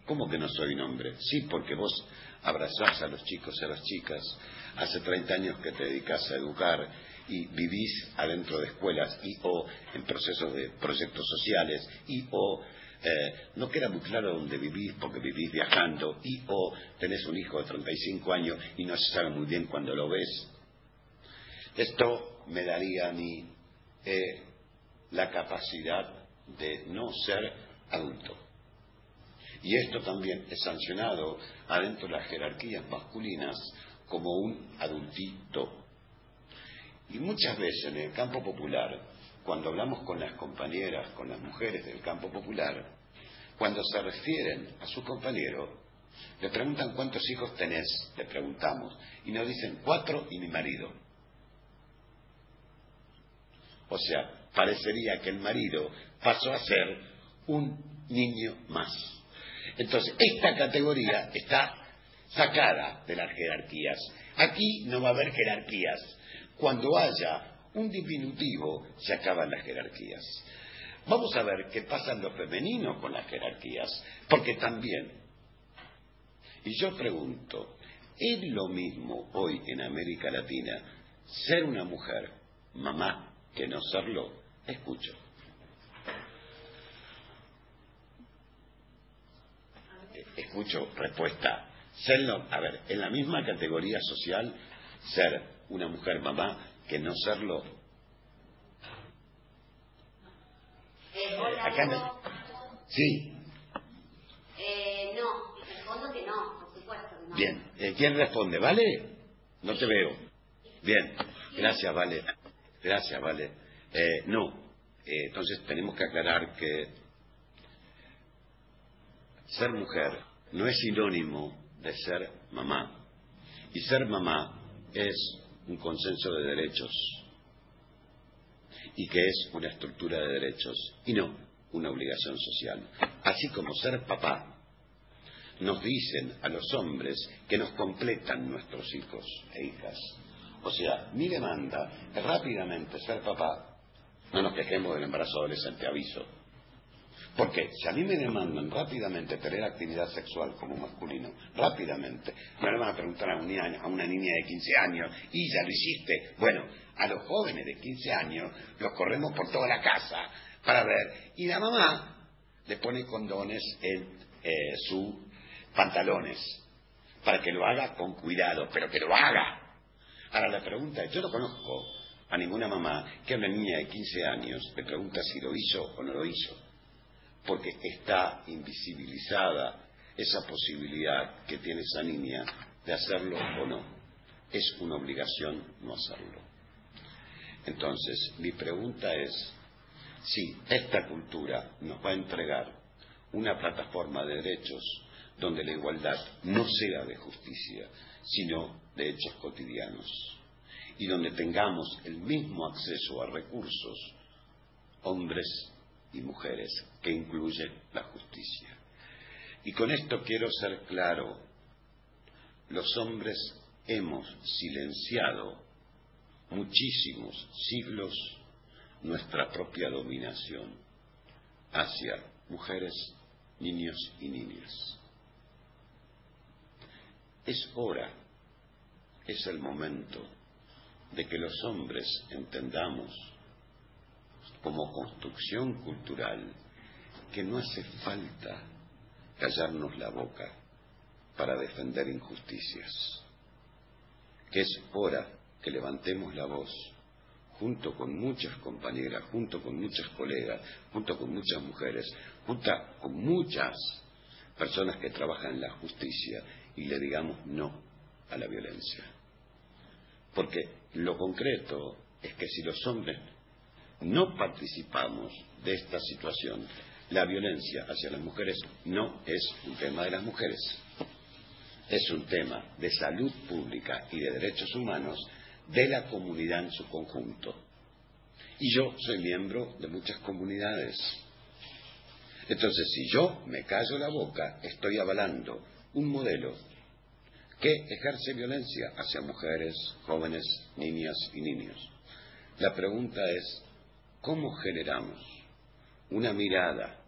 ¿Cómo que no soy un hombre? Sí, porque vos abrazás a los chicos y a las chicas, hace 30 años que te dedicás a educar y vivís adentro de escuelas y o en procesos de proyectos sociales y o no queda muy claro dónde vivís porque vivís viajando y o tenés un hijo de 35 años y no se sabe muy bien cuándo lo ves. Esto me daría a mí la capacidad de no ser adulto. Y esto también es sancionado adentro de las jerarquías masculinas como un adultito. Y muchas veces en el campo popular, cuando hablamos con las compañeras, con las mujeres del campo popular, cuando se refieren a su compañero, le preguntan cuántos hijos tenés, le preguntamos, y nos dicen 4 y mi marido. O sea, parecería que el marido pasó a ser un niño más. Entonces, esta categoría está sacada de las jerarquías. Aquí no va a haber jerarquías. Cuando haya un diminutivo, se acaban las jerarquías. Vamos a ver qué pasa en lo femenino con las jerarquías, porque también, y yo pregunto, ¿es lo mismo hoy en América Latina ser una mujer, mamá, que no serlo? Escucho. Escucho respuesta. Serlo, a ver, en la misma categoría social, ser una mujer mamá que no serlo. Acá no. Sí. No, respondo que no, por supuesto que no. Bien. ¿Quién responde? ¿Vale? No te veo. Bien. Gracias, Vale. Gracias, Vale. No. Entonces tenemos que aclarar que ser mujer no es sinónimo de ser mamá. Y ser mamá es un consenso de derechos. Y que es una estructura de derechos. Y no una obligación social. Así como ser papá, nos dicen a los hombres que nos completan nuestros hijos e hijas. O sea, mi demanda es rápidamente ser papá. No nos quejemos del embarazo adolescente, aviso. Porque si a mí me demandan rápidamente tener actividad sexual como masculino, rápidamente, me lo van a preguntar a una niña de 15 años, y ya lo hiciste. Bueno, a los jóvenes de 15 años los corremos por toda la casa para ver. Y la mamá le pone condones en sus pantalones para que lo haga con cuidado, pero que lo haga. Ahora la pregunta es, yo no conozco a ninguna mamá que a una niña de 15 años le pregunta si lo hizo o no lo hizo. Porque está invisibilizada esa posibilidad que tiene esa niña de hacerlo o no. Es una obligación no hacerlo. Entonces, mi pregunta es, si esta cultura nos va a entregar una plataforma de derechos donde la igualdad no sea de justicia, sino de hechos cotidianos, y donde tengamos el mismo acceso a recursos, hombres y mujeres, que incluye la justicia. Y con esto quiero ser claro, los hombres hemos silenciado muchísimos siglos nuestra propia dominación hacia mujeres, niños y niñas. Es hora, es el momento de que los hombres entendamos como construcción cultural que no hace falta callarnos la boca para defender injusticias, que es hora que levantemos la voz junto con muchas compañeras, junto con muchas colegas, junto con muchas mujeres, junto con muchas personas que trabajan en la justicia, y le digamos no a la violencia. Porque lo concreto es que si los hombres no participamos de esta situación, la violencia hacia las mujeres no es un tema de las mujeres, es un tema de salud pública y de derechos humanos de la comunidad en su conjunto. Y yo soy miembro de muchas comunidades. Entonces, si yo me callo la boca, estoy avalando un modelo que ejerce violencia hacia mujeres, jóvenes, niñas y niños. La pregunta es, ¿cómo generamos una mirada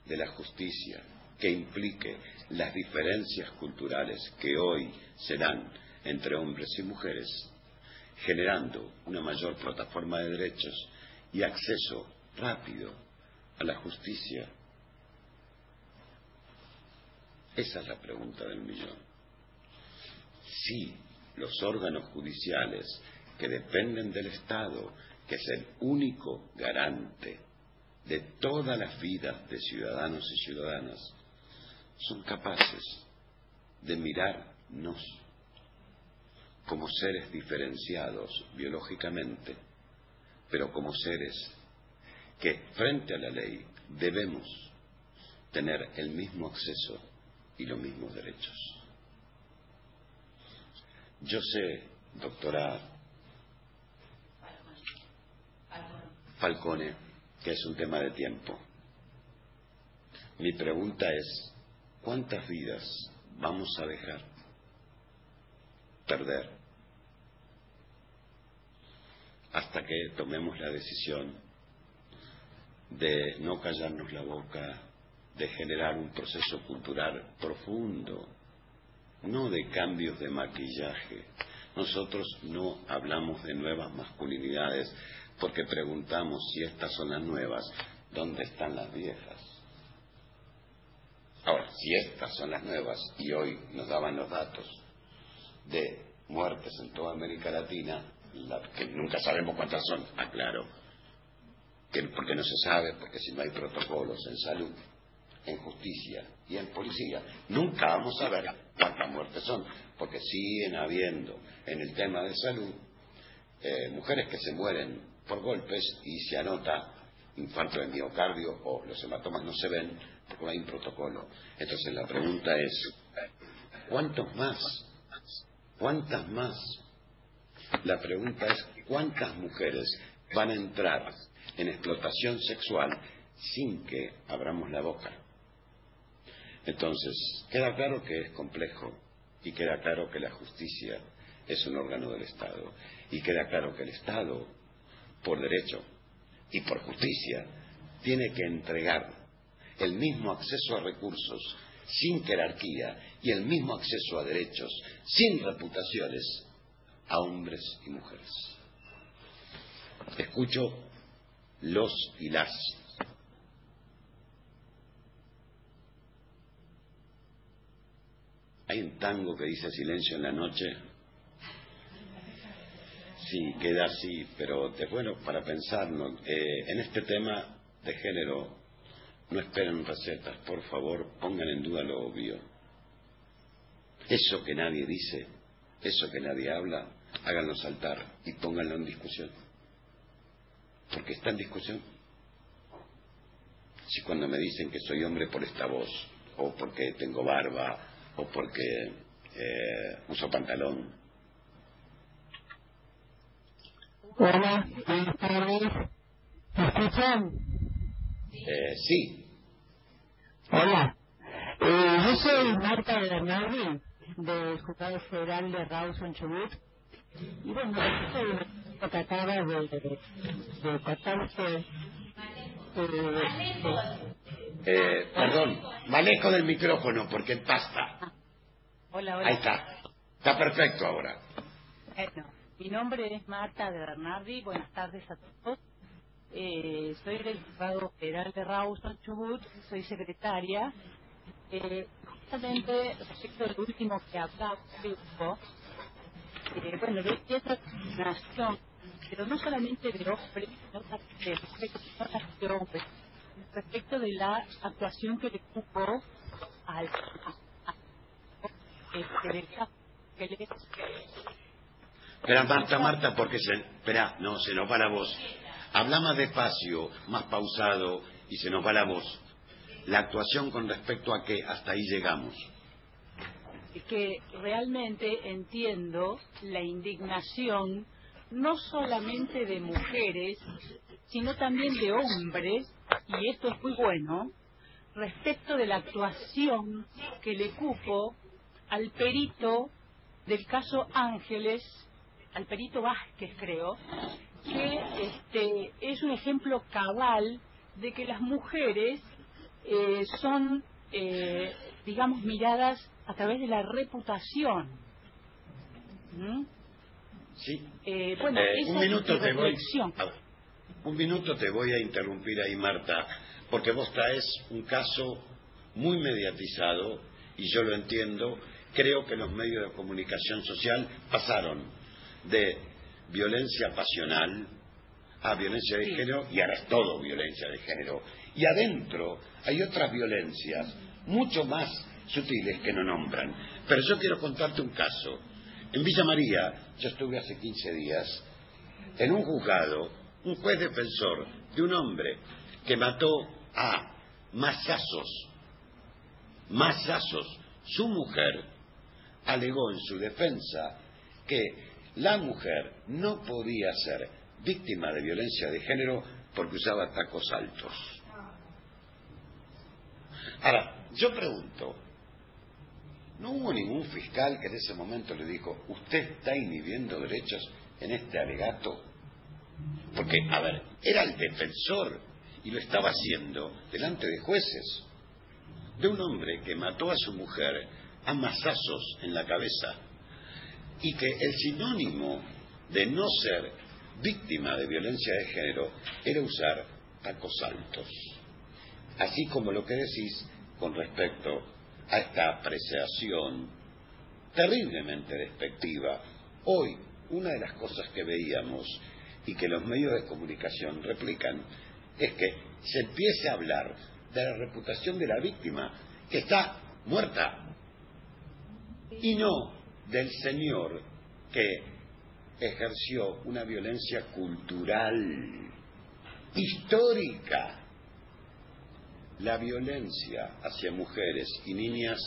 de la justicia que implique las diferencias culturales que hoy se dan entre hombres y mujeres, generando una mayor plataforma de derechos y acceso rápido a la justicia Esa es la pregunta del millón. Si los órganos judiciales que dependen del Estado, que es el único garante de todas las vidas de ciudadanos y ciudadanas, son capaces de mirarnos como seres diferenciados biológicamente, pero como seres que frente a la ley debemos tener el mismo acceso y los mismos derechos. Yo sé, doctora Falcone, que es un tema de tiempo. Mi pregunta es, ¿cuántas vidas vamos a dejar perder hasta que tomemos la decisión de no callarnos la boca, de generar un proceso cultural profundo, no de cambios de maquillaje? Nosotros no hablamos de nuevas masculinidades porque preguntamos si estas son las nuevas, ¿dónde están las viejas? Ahora, si estas son las nuevas y hoy nos daban los datos de muertes en toda América Latina, que nunca sabemos cuántas son, aclaro, porque no se sabe, porque si no hay protocolos en salud, en justicia y en policía, nunca vamos a ver cuántas muertes son, porque siguen habiendo en el tema de salud mujeres que se mueren por golpes y se anota infarto de miocardio o los hematomas no se ven porque no hay un protocolo. Entonces la pregunta es, ¿cuántos más? ¿Cuántas más? La pregunta es, ¿cuántas mujeres van a entrar en explotación sexual sin que abramos la boca? Entonces, queda claro que es complejo y queda claro que la justicia es un órgano del Estado y queda claro que el Estado, por derecho y por justicia, tiene que entregar el mismo acceso a recursos sin jerarquía y el mismo acceso a derechos sin reputaciones a hombres y mujeres. Escucho los y las. Hay un tango que dice silencio en la noche. Sí, queda así, pero es bueno para pensarlo. En este tema de género, no esperen recetas, por favor, pongan en duda lo obvio. Eso que nadie dice, eso que nadie habla, háganlo saltar y pónganlo en discusión. Porque está en discusión. Si cuando me dicen que soy hombre por esta voz, o porque tengo barba, o porque uso pantalón. Hola, buenas tardes. ¿Me escuchan? Sí. Hola. Yo soy Marta Bernardi, del Juzgado Federal de Rawson, Chubut. Y bueno, soy que acaba de cortarse. Perdón, manejo del micrófono porque empasta. Hola. Ahí está. Está perfecto ahora. Bueno, mi nombre es Marta de Bernardi. Buenas tardes a todos. Soy del Juzgado Federal de Rawson, Chubut. Soy secretaria. Justamente respecto al último que hablaba, bueno, de esa discriminación, pero no solamente de hombres, sino también de mujeres, de hombres, respecto de la actuación que le cupo al que le... Espera, Marta, porque se nos va la voz. Habla más despacio, más pausado y se nos va la voz. La actuación con respecto a que hasta ahí llegamos. Que realmente entiendo la indignación no solamente de mujeres, sino también de hombres, y esto es muy bueno, respecto de la actuación que le cupo al perito del caso Ángeles, al perito Vázquez creo, que es un ejemplo cabal de que las mujeres son, digamos, miradas a través de la reputación. Sí. Bueno, un minuto te voy a interrumpir ahí, Marta, porque vos traes un caso muy mediatizado y yo lo entiendo, creo que los medios de comunicación social pasaron de violencia pasional a violencia de género, y ahora es todo violencia de género. Y adentro hay otras violencias mucho más sutiles que no nombran. Pero yo quiero contarte un caso. En Villa María, yo estuve hace 15 días, en un juzgado, un juez defensor de un hombre que mató a mazazos, su mujer, alegó en su defensa que la mujer no podía ser víctima de violencia de género porque usaba tacos altos. Ahora, yo pregunto, ¿no hubo ningún fiscal que en ese momento le dijo, usted está inhibiendo derechos en este alegato? Porque, a ver, era el defensor y lo estaba haciendo delante de jueces, de un hombre que mató a su mujer a mazazos en la cabeza, y que el sinónimo de no ser víctima de violencia de género era usar tacos altos. Así como lo que decís con respecto a esta apreciación terriblemente despectiva. Hoy, una de las cosas que veíamos y que los medios de comunicación replican es que se empiece a hablar de la reputación de la víctima, que está muerta, y no del señor que ejerció una violencia cultural, histórica. La violencia hacia mujeres y niñas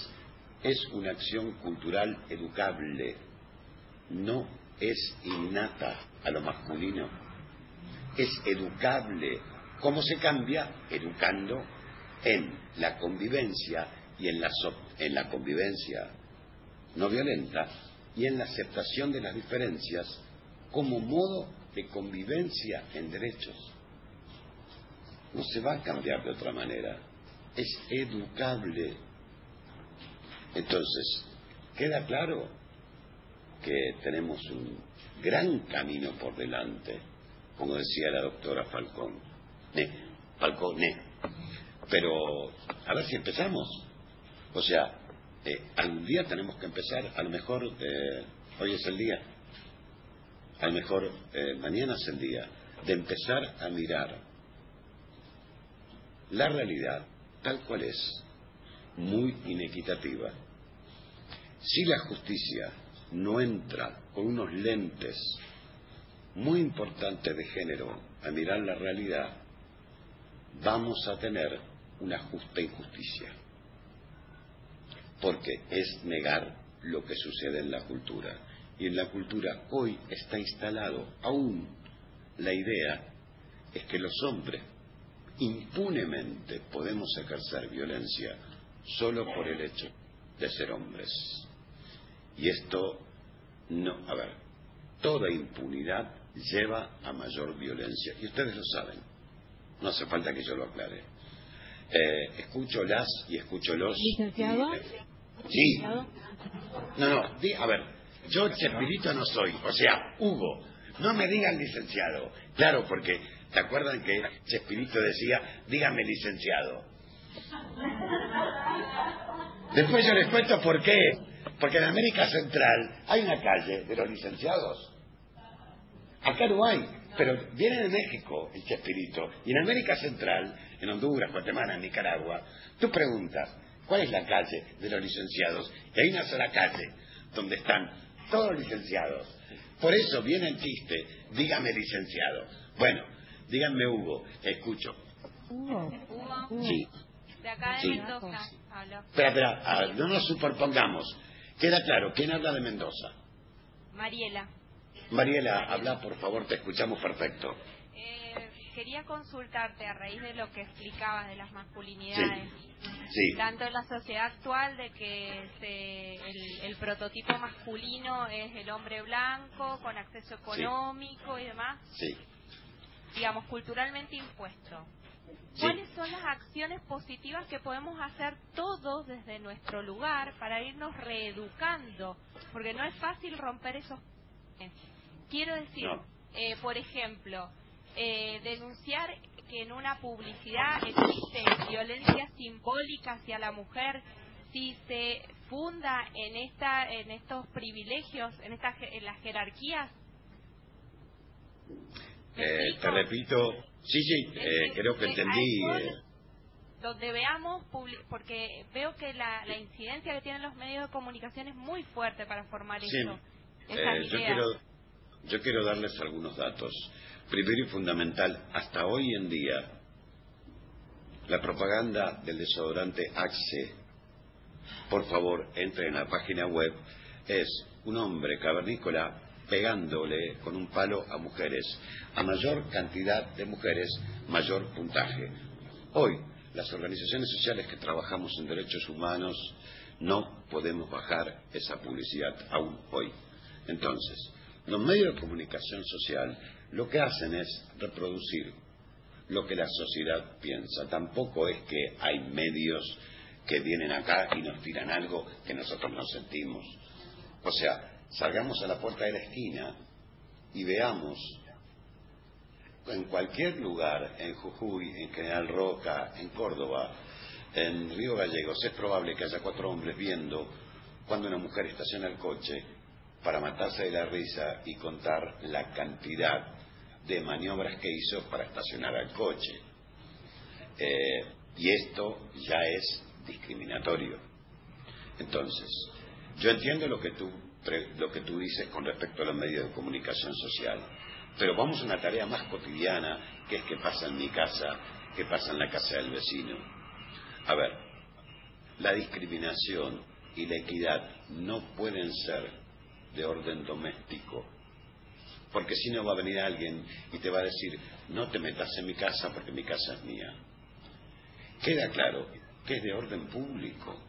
es una acción cultural educable, no es innata a lo masculino, es educable. ¿Cómo se cambia? Educando en la convivencia y en la convivencia no violenta y en la aceptación de las diferencias como modo de convivencia en derechos. No se va a cambiar de otra manera, es educable. Entonces, queda claro que tenemos un gran camino por delante, como decía la doctora Falcone. Pero, a ver si empezamos. O sea, algún día tenemos que empezar, a lo mejor hoy es el día, a lo mejor mañana es el día, de empezar a mirar la realidad tal cual es, muy inequitativa. Si la justicia no entra con unos lentes muy importantes de género a mirar la realidad, vamos a tener una justa injusticia, porque es negar lo que sucede en la cultura. Y en la cultura hoy está instalado aún la idea es que los hombres impunemente podemos ejercer violencia solo por el hecho de ser hombres. Y esto no, a ver, toda impunidad lleva a mayor violencia, y ustedes lo saben, no hace falta que yo lo aclare. Escucho las y escucho los. ¿Licenciado? Sí. No, a ver, yo Chespirito no soy, o sea, Hugo, no me digan licenciado. Claro, porque ¿te acuerdan que Chespirito decía, dígame licenciado? Después yo les cuento por qué. Porque en América Central hay una calle de los licenciados. Acá no hay, pero viene de México el Chespirito. Y en América Central, en Honduras, Guatemala, en Nicaragua, tú preguntas, ¿cuál es la calle de los licenciados? Y hay una sola calle donde están todos licenciados. Por eso viene el chiste, dígame licenciado. Bueno, díganme Hugo, escucho. Hugo. Sí. De acá de Mendoza hablo. Espera, no nos superpongamos. Queda claro, ¿quién habla de Mendoza? Mariela. Mariela, habla, por favor, te escuchamos perfecto. Quería consultarte a raíz de lo que explicabas de las masculinidades. Sí. Tanto en la sociedad actual de que el prototipo masculino es el hombre blanco, con acceso económico y demás. Sí. Digamos, culturalmente impuesto. Sí. ¿Cuáles son las acciones positivas que podemos hacer todos desde nuestro lugar para irnos reeducando? Porque no es fácil romper esos... Quiero decir, No. por ejemplo, denunciar que en una publicidad existe violencia simbólica hacia la mujer si se funda en estos privilegios, en las jerarquías. Te repito, sí, creo que entendí. Donde veamos, porque veo que la incidencia que tienen los medios de comunicación es muy fuerte para formar esto. Yo quiero darles algunos datos. Primero y fundamental, hasta hoy en día, la propaganda del desodorante Axe, por favor, entre en la página web, es un hombre cavernícola pegándole con un palo a mujeres. A mayor cantidad de mujeres, mayor puntaje. Hoy, las organizaciones sociales que trabajamos en derechos humanos no podemos bajar esa publicidad aún hoy. Entonces, los medios de comunicación social lo que hacen es reproducir lo que la sociedad piensa. Tampoco es que hay medios que vienen acá y nos tiran algo que nosotros no sentimos. O sea, salgamos a la puerta de la esquina y veamos en cualquier lugar, en Jujuy, en General Roca, en Córdoba, en Río Gallegos, es probable que haya 4 hombres viendo cuando una mujer estaciona el coche para matarse de la risa y contar la cantidad de maniobras que hizo para estacionar al coche. Y esto ya es discriminatorio. Entonces, yo entiendo lo que tú dices con respecto a los medios de comunicación social, pero vamos a una tarea más cotidiana, que es qué pasa en mi casa, qué pasa en la casa del vecino. A ver, la discriminación y la equidad no pueden ser de orden doméstico, porque si no va a venir alguien y te va a decir, no te metas en mi casa porque mi casa es mía. Queda claro que es de orden público,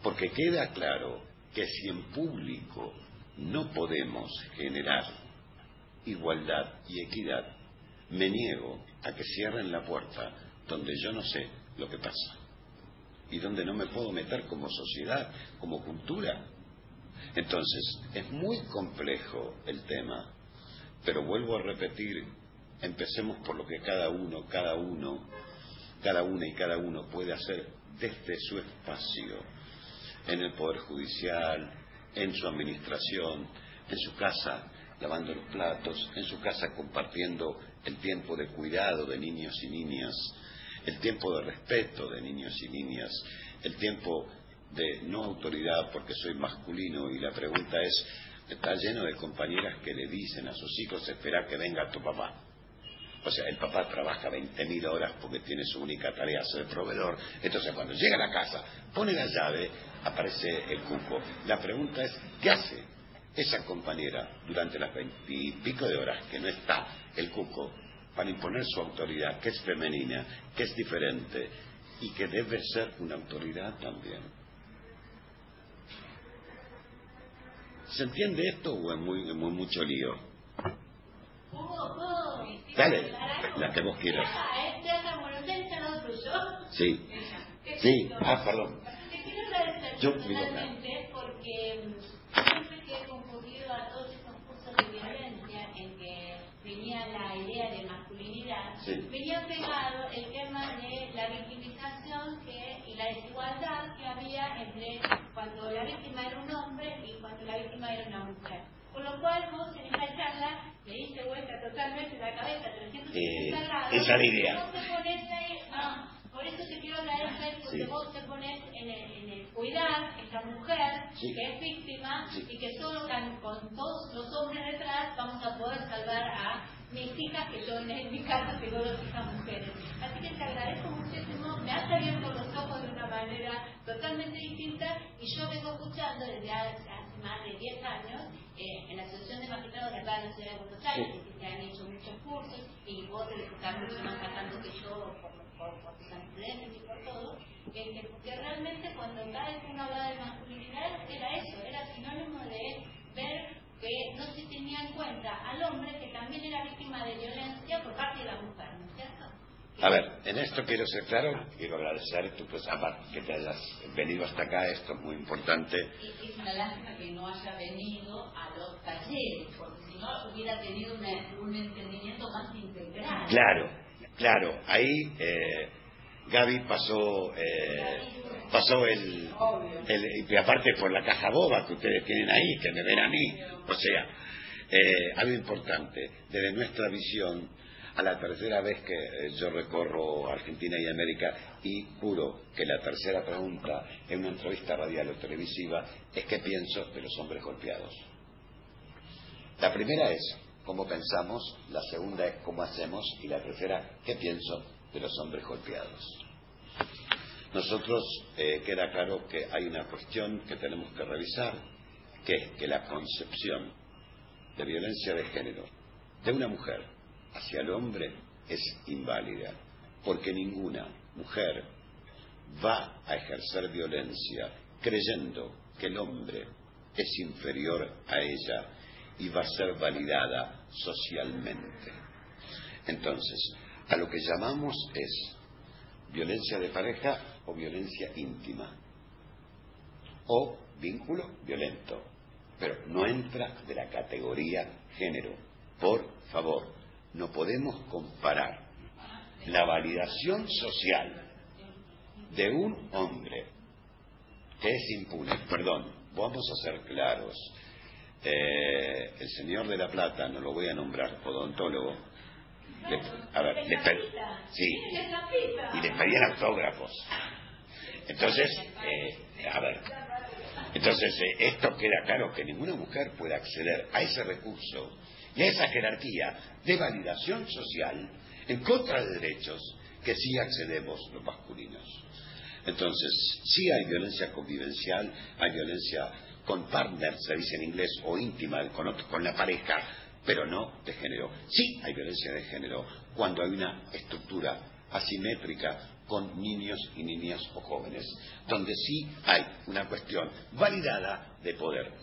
porque queda claro que si en público no podemos generar igualdad y equidad, me niego a que cierren la puerta donde yo no sé lo que pasa y donde no me puedo meter como sociedad, como cultura. Entonces, es muy complejo el tema, pero vuelvo a repetir, empecemos por lo que cada una y cada uno puede hacer desde su espacio, en el Poder Judicial, en su administración, en su casa lavando los platos, en su casa compartiendo el tiempo de cuidado de niños y niñas, el tiempo de respeto de niños y niñas, el tiempo de no autoridad porque soy masculino y la pregunta es, está lleno de compañeras que le dicen a sus hijos, espera que venga tu papá. O sea, el papá trabaja 20.000 horas porque tiene su única tarea, ser proveedor. Entonces, cuando llega a la casa, pone la llave, aparece el cuco. La pregunta es, ¿qué hace esa compañera durante las 20 y pico de horas que no está el cuco para imponer su autoridad, que es femenina, que es diferente y que debe ser una autoridad también? ¿Se entiende esto o es muy mucho lío? Dale, la que vos quieras. Sí. Sí, perdón. Te quiero agradecer personalmente porque siempre que he concurrido a todos estos cursos de violencia en que venía la idea de masculinidad, venía pegado el tema de la victimización y la desigualdad que había entre cuando la víctima era un hombre y cuando la víctima era una mujer. Con lo cual vos en esta charla le diste vuelta totalmente la cabeza, 360 grados. Esa es la idea. No te pones ahí, por eso te quiero agradecer, porque vos te pones en el cuidar esta mujer que es víctima y que solo con todos los hombres detrás vamos a poder salvar a mis hijas, que yo en mi caso tengo 2 hijas mujeres. Así que te agradezco muchísimo, me has abierto los ojos de una manera totalmente distinta y yo vengo escuchando desde hace más de 10 años en la Asociación de Magistrados de acá de la Ciudad de Buenos Aires, que se han hecho muchos cursos y vos estás mucho más sacando que yo por tus antecedentes y por todo, porque realmente cuando cada vez que uno hablaba de masculinidad era eso, era sinónimo de ver que no se tenía en cuenta al hombre que también era víctima de violencia por parte de la mujer, ¿no es cierto? A ver, en esto quiero ser claro, quiero agradecer que te hayas venido hasta acá, esto es muy importante. Es una lástima que no haya venido a los talleres, porque si no hubiera tenido un entendimiento más integral. Claro, ahí Gaby pasó y aparte por la caja boba que ustedes tienen ahí, que me ven a mí, o sea, algo importante, desde nuestra visión, a la tercera vez que yo recorro Argentina y América, y juro que la tercera pregunta en una entrevista radial o televisiva es qué pienso de los hombres golpeados. La primera es cómo pensamos, la segunda es cómo hacemos, y la tercera, qué pienso de los hombres golpeados. Nosotros queda claro que hay una cuestión que tenemos que revisar, que es que la concepción de violencia de género de una mujer hacia el hombre es inválida, porque ninguna mujer va a ejercer violencia creyendo que el hombre es inferior a ella y va a ser validada socialmente. Entonces, a lo que llamamos es violencia de pareja o violencia íntima o vínculo violento, pero no entra de la categoría género. Por favor, no podemos comparar la validación social de un hombre que es impune. Perdón, vamos a ser claros. El señor de La Plata, no lo voy a nombrar, odontólogo, sí, y les pedían autógrafos. Entonces, esto queda claro, que ninguna mujer puede acceder a ese recurso y a esa jerarquía de validación social en contra de derechos que sí accedemos los masculinos. Entonces, sí hay violencia convivencial, hay violencia con partner, se dice en inglés, o íntima, con la pareja, pero no de género. Sí hay violencia de género cuando hay una estructura asimétrica con niños y niñas o jóvenes, donde sí hay una cuestión validada de poder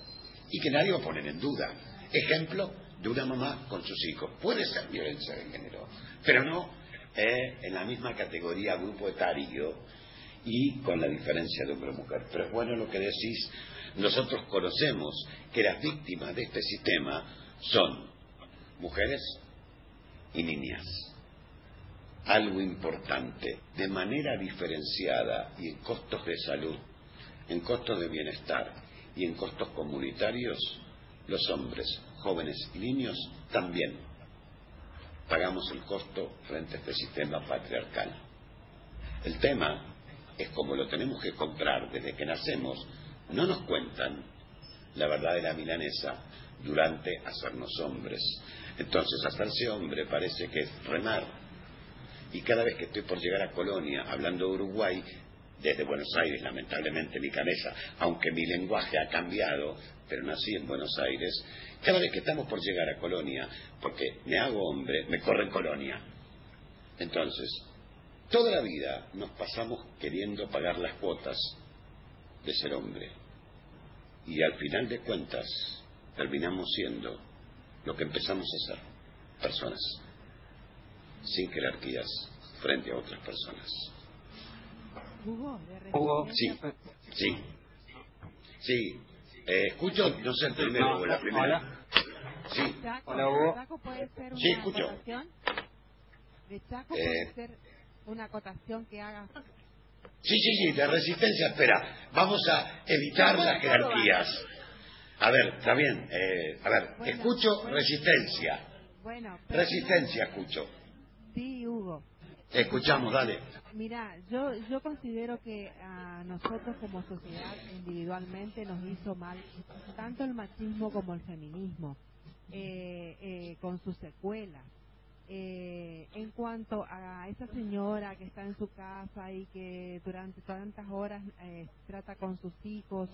y que nadie va a poner en duda. Ejemplo de una mamá con sus hijos. Puede ser violencia de género, pero no en la misma categoría, grupo etario y con la diferencia de hombre o mujer. Pero es bueno lo que decís. Nosotros conocemos que las víctimas de este sistema son mujeres y niñas. Algo importante, de manera diferenciada y en costos de salud, en costos de bienestar y en costos comunitarios, los hombres, jóvenes y niños también pagamos el costo frente a este sistema patriarcal. El tema es como lo tenemos que comprar desde que nacemos. No nos cuentan la verdad de la milanesa durante hacernos hombres. Entonces, hacerse hombre parece que es remar. Y cada vez que estoy por llegar a Colonia, hablando de Uruguay, desde Buenos Aires, lamentablemente mi cabeza, aunque mi lenguaje ha cambiado, pero nací en Buenos Aires, cada vez que estamos por llegar a Colonia, porque me hago hombre, me corren Colonia. Entonces, toda la vida nos pasamos queriendo pagar las cuotas de ser hombre. Y al final de cuentas, terminamos siendo lo que empezamos a ser, personas, sin jerarquías frente a otras personas. Hugo, sí. Escucho, no sé el primero o la primera. Sí. Hola, Hugo. ¿De Chaco puede ser una escucho. acotación? ¿De Chaco puede ser una acotación que haga? Sí, de resistencia. Espera, vamos a evitar las jerarquías. A ver, está bien. Bueno, escucho resistencia. Bueno, resistencia, escucho. Sí, Hugo. Escuchamos, dale. Mira, yo considero que a nosotros como sociedad individualmente nos hizo mal tanto el machismo como el feminismo, con sus secuelas. En cuanto a esa señora que está en su casa y que durante tantas horas trata con sus hijos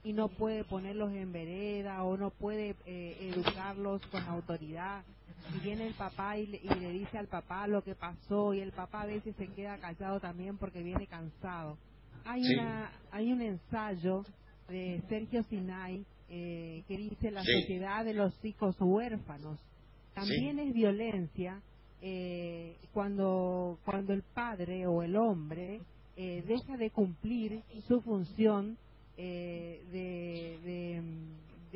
y no puede ponerlos en vereda o no puede educarlos con autoridad, y viene el papá y le dice al papá lo que pasó, y el papá a veces se queda callado también porque viene cansado. Hay un ensayo de Sergio Sinay que dice la sociedad de los hijos huérfanos. También es violencia cuando el padre o el hombre deja de cumplir su función de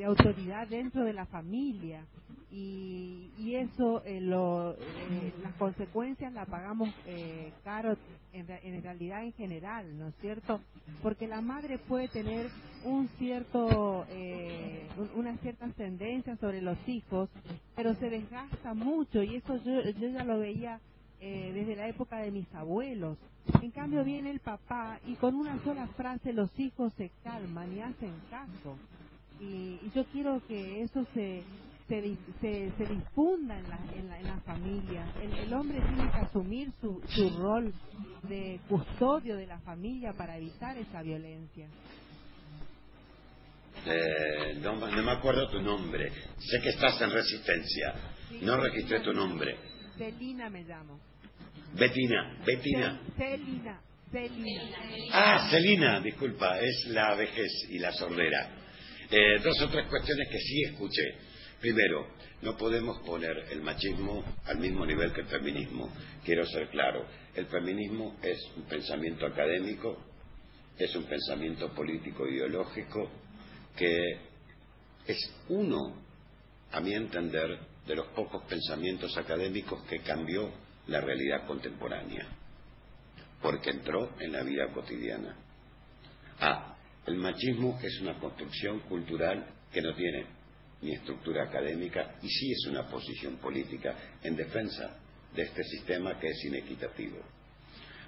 autoridad dentro de la familia. y eso, las consecuencias las pagamos caro en realidad en general, ¿no es cierto? Porque la madre puede tener una cierta ascendencia sobre los hijos, pero se desgasta mucho, y eso yo ya lo veía desde la época de mis abuelos. En cambio viene el papá y con una sola frase los hijos se calman y hacen caso. Y yo quiero que eso se difunda en la familia. El hombre tiene que asumir su rol de custodio de la familia para evitar esa violencia. No me acuerdo tu nombre. Sé que estás en Resistencia. No registré tu nombre. Celina me llamo. Betina. Celina. Ah, Celina, disculpa, es la vejez y la sordera. Dos o tres cuestiones que sí escuché. Primero, no podemos poner el machismo al mismo nivel que el feminismo. Quiero ser claro, el feminismo es un pensamiento académico, es un pensamiento político ideológico que es uno, a mi entender, de los pocos pensamientos académicos que cambió la realidad contemporánea, porque entró en la vida cotidiana. El machismo es una construcción cultural que no tiene ni estructura académica y sí es una posición política en defensa de este sistema que es inequitativo.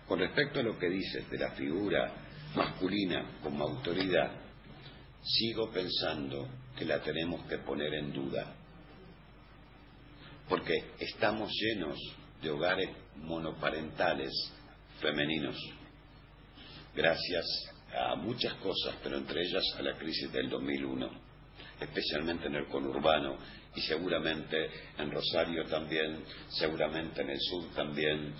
Con respecto a lo que dices de la figura masculina como autoridad, sigo pensando que la tenemos que poner en duda, porque estamos llenos de hogares monoparentales femeninos, gracias a muchas cosas, pero entre ellas a la crisis del 2001, especialmente en el conurbano y seguramente en Rosario también, seguramente en el sur también.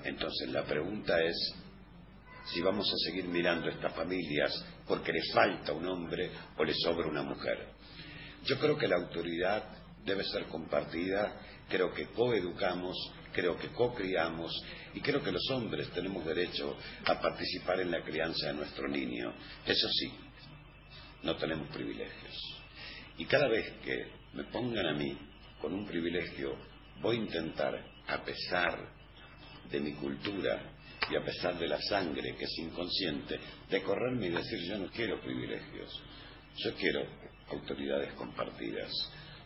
Entonces la pregunta es si vamos a seguir mirando a estas familias porque les falta un hombre o les sobra una mujer. Yo creo que la autoridad debe ser compartida, creo que coeducamos, creo que cocriamos y creo que los hombres tenemos derecho a participar en la crianza de nuestro niño. Eso sí, no tenemos privilegios. Y cada vez que me pongan a mí con un privilegio, voy a intentar, a pesar de mi cultura y a pesar de la sangre que es inconsciente, de correrme y decir: yo no quiero privilegios, yo quiero autoridades compartidas.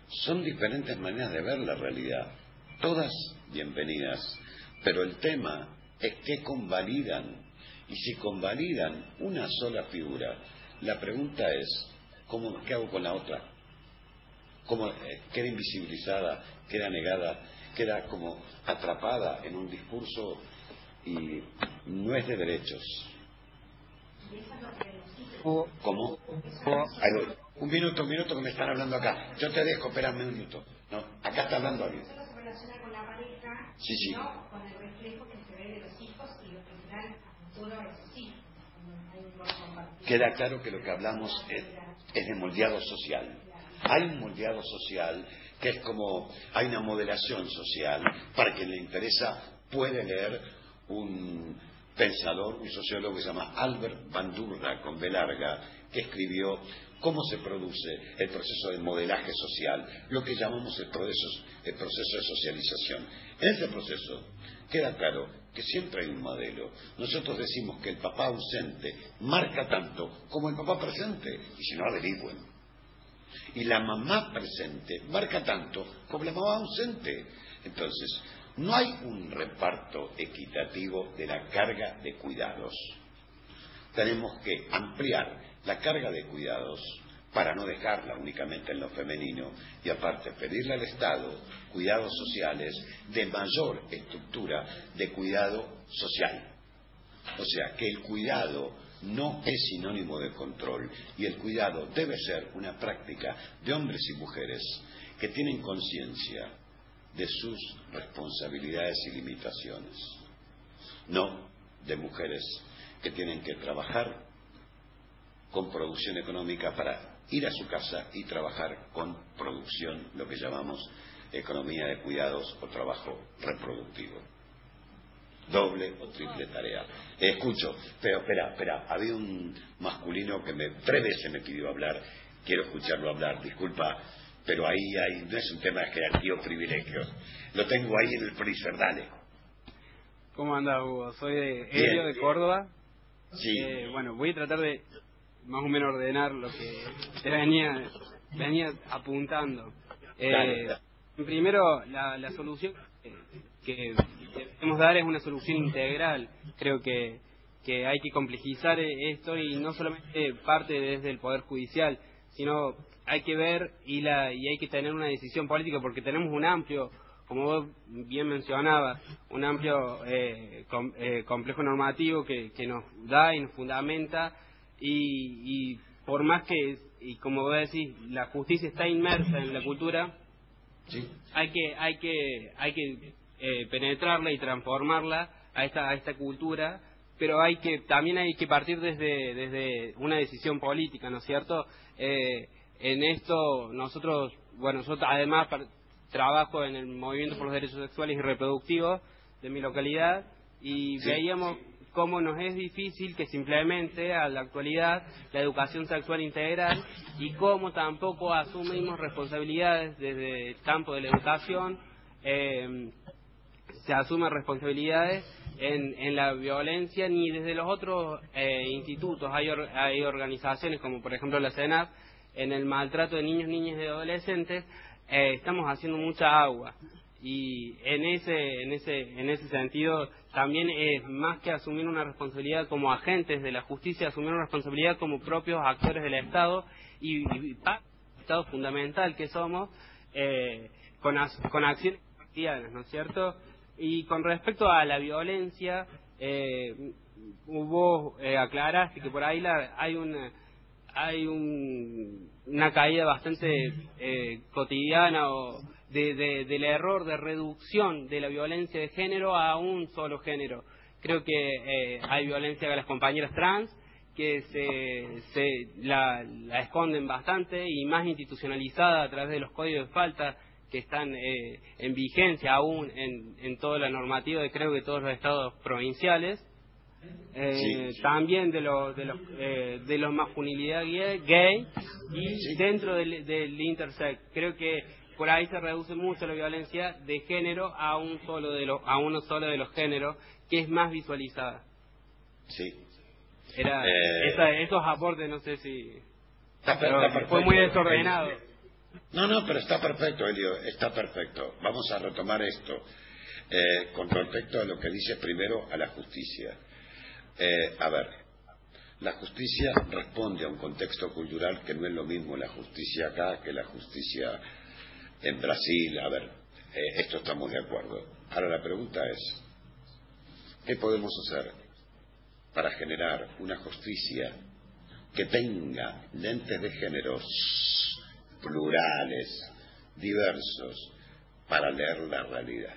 Son diferentes maneras de ver la realidad, todas bienvenidas, pero el tema es que convalidan, y si convalidan una sola figura, la pregunta es: ¿qué hago con la otra? ¿Cómo queda invisibilizada, queda negada, queda como atrapada en un discurso y no es de derechos? ¿Cómo? Un minuto que me están hablando acá. Yo te dejo, espérame un minuto. No, acá está hablando alguien. Eso se relaciona con la pareja, sí. ¿no? Con el reflejo que se ve de los hijos y lo que será a futuro de sus hijos. Queda claro que lo que hablamos es de moldeado social. Hay un moldeado social que es como, hay una modelación social. Para quien le interesa puede leer un pensador, un sociólogo que se llama Albert Bandurra, con B larga, que escribió cómo se produce el proceso de modelaje social, lo que llamamos el proceso de socialización. En ese proceso queda claro que siempre hay un modelo. Nosotros decimos que el papá ausente marca tanto como el papá presente, y si no averigüen. Y la mamá presente marca tanto como la mamá ausente. Entonces, no hay un reparto equitativo de la carga de cuidados. Tenemos que ampliar la carga de cuidados para no dejarla únicamente en lo femenino y aparte pedirle al Estado cuidados sociales de mayor estructura de cuidado social. O sea, que el cuidado no es sinónimo de control y el cuidado debe ser una práctica de hombres y mujeres que tienen conciencia de sus responsabilidades y limitaciones, no de mujeres que tienen que trabajar con producción económica para ir a su casa y trabajar con producción, lo que llamamos economía de cuidados o trabajo reproductivo. Doble o triple tarea. Escucho, pero espera, había un masculino que 3 veces me pidió hablar, quiero escucharlo hablar, disculpa, pero ahí no es un tema de jerarquía o privilegios. Lo tengo ahí en el freezer, dale. ¿Cómo anda, Hugo? Soy Helio, de Córdoba. Sí. Bueno, voy a tratar de más o menos ordenar lo que te venía apuntando. Primero, la solución que debemos dar es una solución integral. Creo que hay que complejizar esto, y no solamente parte desde el Poder Judicial, sino hay que ver y hay que tener una decisión política, porque tenemos un amplio, como vos bien mencionabas, un amplio complejo normativo que nos da y nos fundamenta, y por más que, y como vos decís, la justicia está inmersa en la cultura, sí, hay que penetrarla y transformarla a esta cultura, pero también hay que partir desde una decisión política, ¿no es cierto? En esto nosotros además trabajo en el Movimiento por los Derechos Sexuales y Reproductivos de mi localidad, y veíamos cómo nos es difícil que se implemente a la actualidad la educación sexual integral, y cómo tampoco asumimos responsabilidades desde el campo de la educación, se asumen responsabilidades en la violencia, ni desde los otros institutos. Hay organizaciones como por ejemplo la CENAP, en el maltrato de niños, niñas y adolescentes. Estamos haciendo mucha agua, y en ese sentido también es más que asumir una responsabilidad como agentes de la justicia, asumir una responsabilidad como propios actores del Estado y Estado fundamental que somos, con acciones cotidianas, ¿no es cierto? Y con respecto a la violencia, vos aclaraste que por ahí hay una caída bastante cotidiana del error de reducción de la violencia de género a un solo género. Creo que hay violencia a las compañeras trans que la esconden bastante, y más institucionalizada a través de los códigos de falta que están en vigencia aún en toda la normativa de creo que todos los estados provinciales. También de los masculinidad gay y dentro del intersex. Creo que por ahí se reduce mucho la violencia de género a uno solo de los géneros, que es más visualizada. Sí. Esos aportes, no sé si está perfecto, fue muy desordenado. No, pero está perfecto, Elio, está perfecto. Vamos a retomar esto con respecto a lo que dice primero a la justicia. A ver, la justicia responde a un contexto cultural que no es lo mismo la justicia acá que la justicia en Brasil. A ver, esto estamos de acuerdo. Ahora la pregunta es, ¿qué podemos hacer para generar una justicia que tenga lentes de géneros plurales, diversos, para leer la realidad?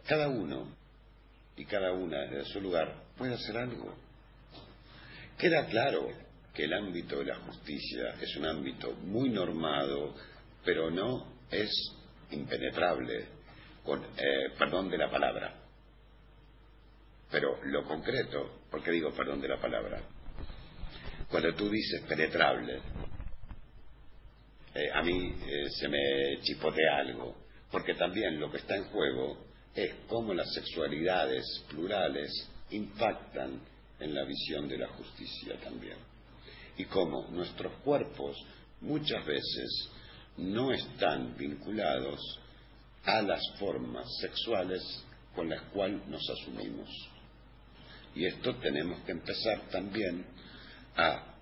Cada uno y cada una desde su lugar puede hacer algo. Queda claro que el ámbito de la justicia es un ámbito muy normado, pero no es impenetrable, perdón de la palabra. Pero lo concreto, ¿por qué digo perdón de la palabra? Cuando tú dices penetrable, a mí se me chipotea algo, porque también lo que está en juego es cómo las sexualidades plurales impactan en la visión de la justicia también, y cómo nuestros cuerpos muchas veces no están vinculados a las formas sexuales con las cuales nos asumimos. Y esto tenemos que empezar también a,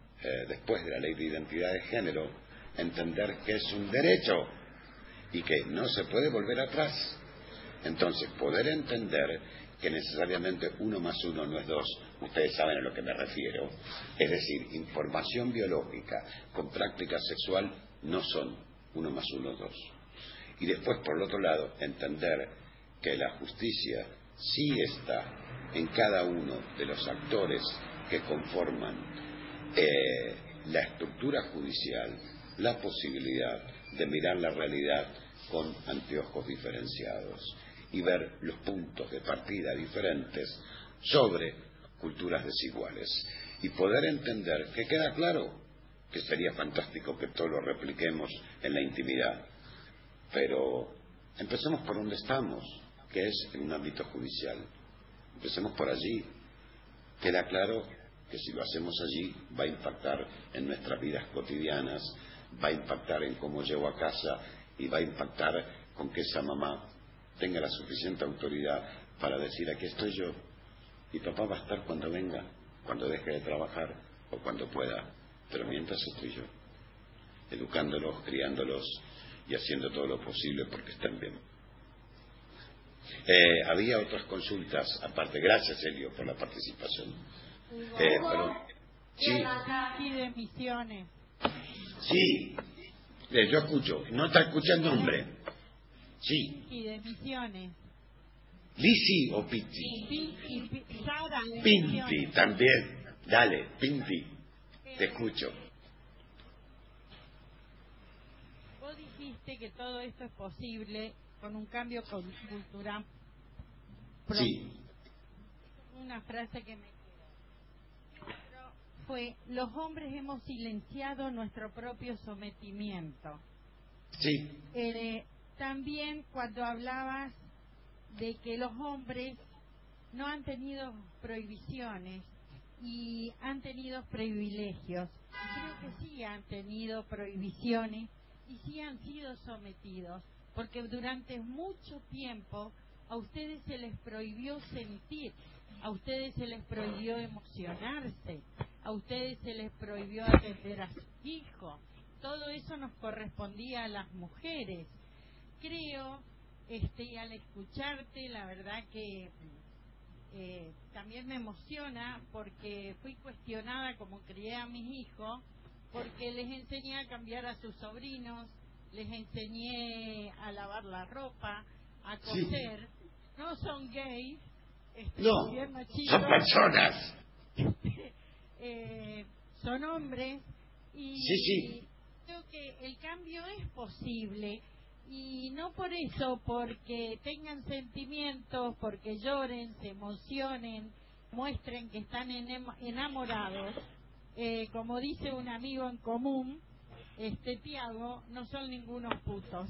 después de la ley de identidad de género, entender que es un derecho y que no se puede volver atrás. Entonces, poder entender que necesariamente 1 más 1 no es 2, ustedes saben a lo que me refiero, es decir, información biológica con práctica sexual no son 1 más 1 2. Y después, por el otro lado, entender que la justicia sí está en cada uno de los actores que conforman la estructura judicial, la posibilidad de mirar la realidad con anteojos diferenciados y ver los puntos de partida diferentes sobre culturas desiguales, y poder entender que queda claro que sería fantástico que todos lo repliquemos en la intimidad. Pero empecemos por donde estamos, que es en un ámbito judicial. Empecemos por allí. Queda claro que si lo hacemos allí va a impactar en nuestras vidas cotidianas, va a impactar en cómo llego a casa y va a impactar con que esa mamá tenga la suficiente autoridad para decir: aquí estoy yo, y papá va a estar cuando venga, cuando deje de trabajar o cuando pueda, pero mientras estoy yo, educándolos, criándolos y haciendo todo lo posible porque estén bien. Había otras consultas aparte. Gracias, Elio, por la participación. Sí. Y de Misiones. Sí, yo escucho. No está escuchando, hombre. Sí. Y de Misiones. ¿Lisi o Pinti? Sara de Pinti, Misiones. también. Dale, Pinti. Te escucho. Vos dijiste que todo esto es posible con un cambio cultural. Sí. Una frase que me quedó. Fue: los hombres hemos silenciado nuestro propio sometimiento. Sí. También cuando hablabas de que los hombres no han tenido prohibiciones y han tenido privilegios, creo que sí han tenido prohibiciones y sí han sido sometidos, porque durante mucho tiempo a ustedes se les prohibió sentir, a ustedes se les prohibió emocionarse, a ustedes se les prohibió atender a sus hijos. Todo eso nos correspondía a las mujeres. Creo, y al escucharte, la verdad que también me emociona, porque fui cuestionada como crié a mis hijos, porque les enseñé a cambiar a sus sobrinos, les enseñé a lavar la ropa, a coser. Sí. No son gays, no, son personas. Son hombres y sí. Creo que el cambio es posible, y no por eso, porque tengan sentimientos, porque lloren, se emocionen, muestren que están enamorados. Como dice un amigo en común, Tiago, no son ningunos putos.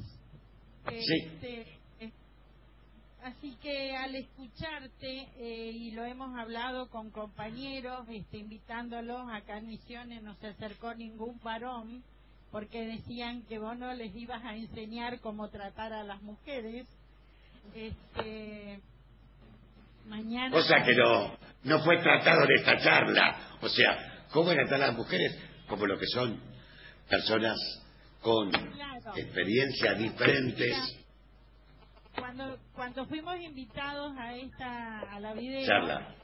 Así que al escucharte, y lo hemos hablado con compañeros, invitándolos, acá en Misiones no se acercó ningún varón, porque decían que vos no les ibas a enseñar cómo tratar a las mujeres. Mañana... O sea que no fue tratado en esta charla. O sea, cómo tratar a las mujeres como lo que son personas con experiencias diferentes. Cuando fuimos invitados a la video, charla,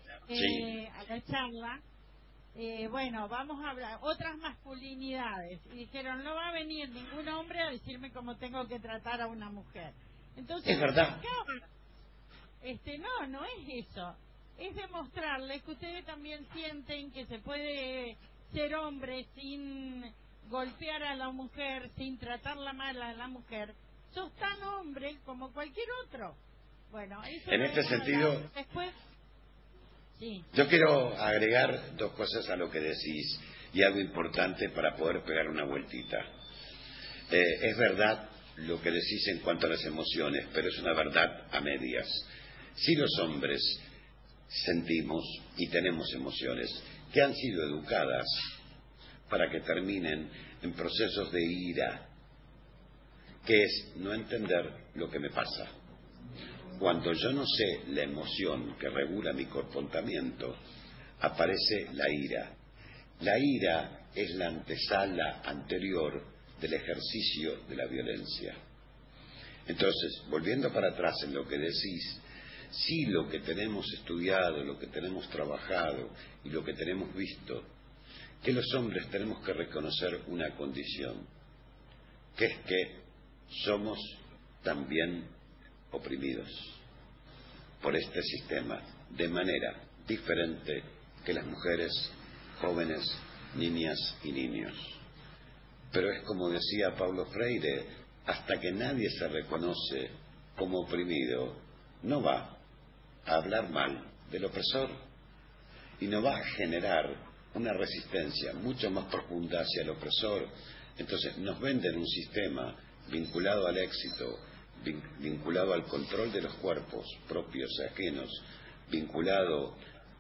a la charla, bueno, vamos a hablar otras masculinidades, y dijeron: no va a venir ningún hombre a decirme cómo tengo que tratar a una mujer. Entonces, es verdad. No es eso, es demostrarles que ustedes también sienten que se puede ser hombre sin golpear a la mujer, sin tratarla mal a la mujer. Sos tan hombre como cualquier otro. Bueno, eso en este sentido, después, sí. Yo quiero agregar dos cosas a lo que decís, y algo importante para poder pegar una vueltita. Es verdad lo que decís en cuanto a las emociones, pero es una verdad a medias. Si los hombres sentimos y tenemos emociones que han sido educadas para que terminen en procesos de ira, que es no entender lo que me pasa. Cuando yo no sé la emoción que regula mi comportamiento, aparece la ira. La ira es la antesala anterior del ejercicio de la violencia. Entonces, volviendo para atrás en lo que decís, sí, lo que tenemos estudiado, lo que tenemos trabajado y lo que tenemos visto, que los hombres tenemos que reconocer una condición, que es que somos también oprimidos por este sistema de manera diferente que las mujeres, jóvenes, niñas y niños. Pero es como decía Paulo Freire, hasta que nadie se reconoce como oprimido, no va a hablar mal del opresor y no va a generar una resistencia mucho más profunda hacia el opresor. Entonces nos venden un sistema vinculado al éxito, vinculado al control de los cuerpos propios y ajenos, vinculado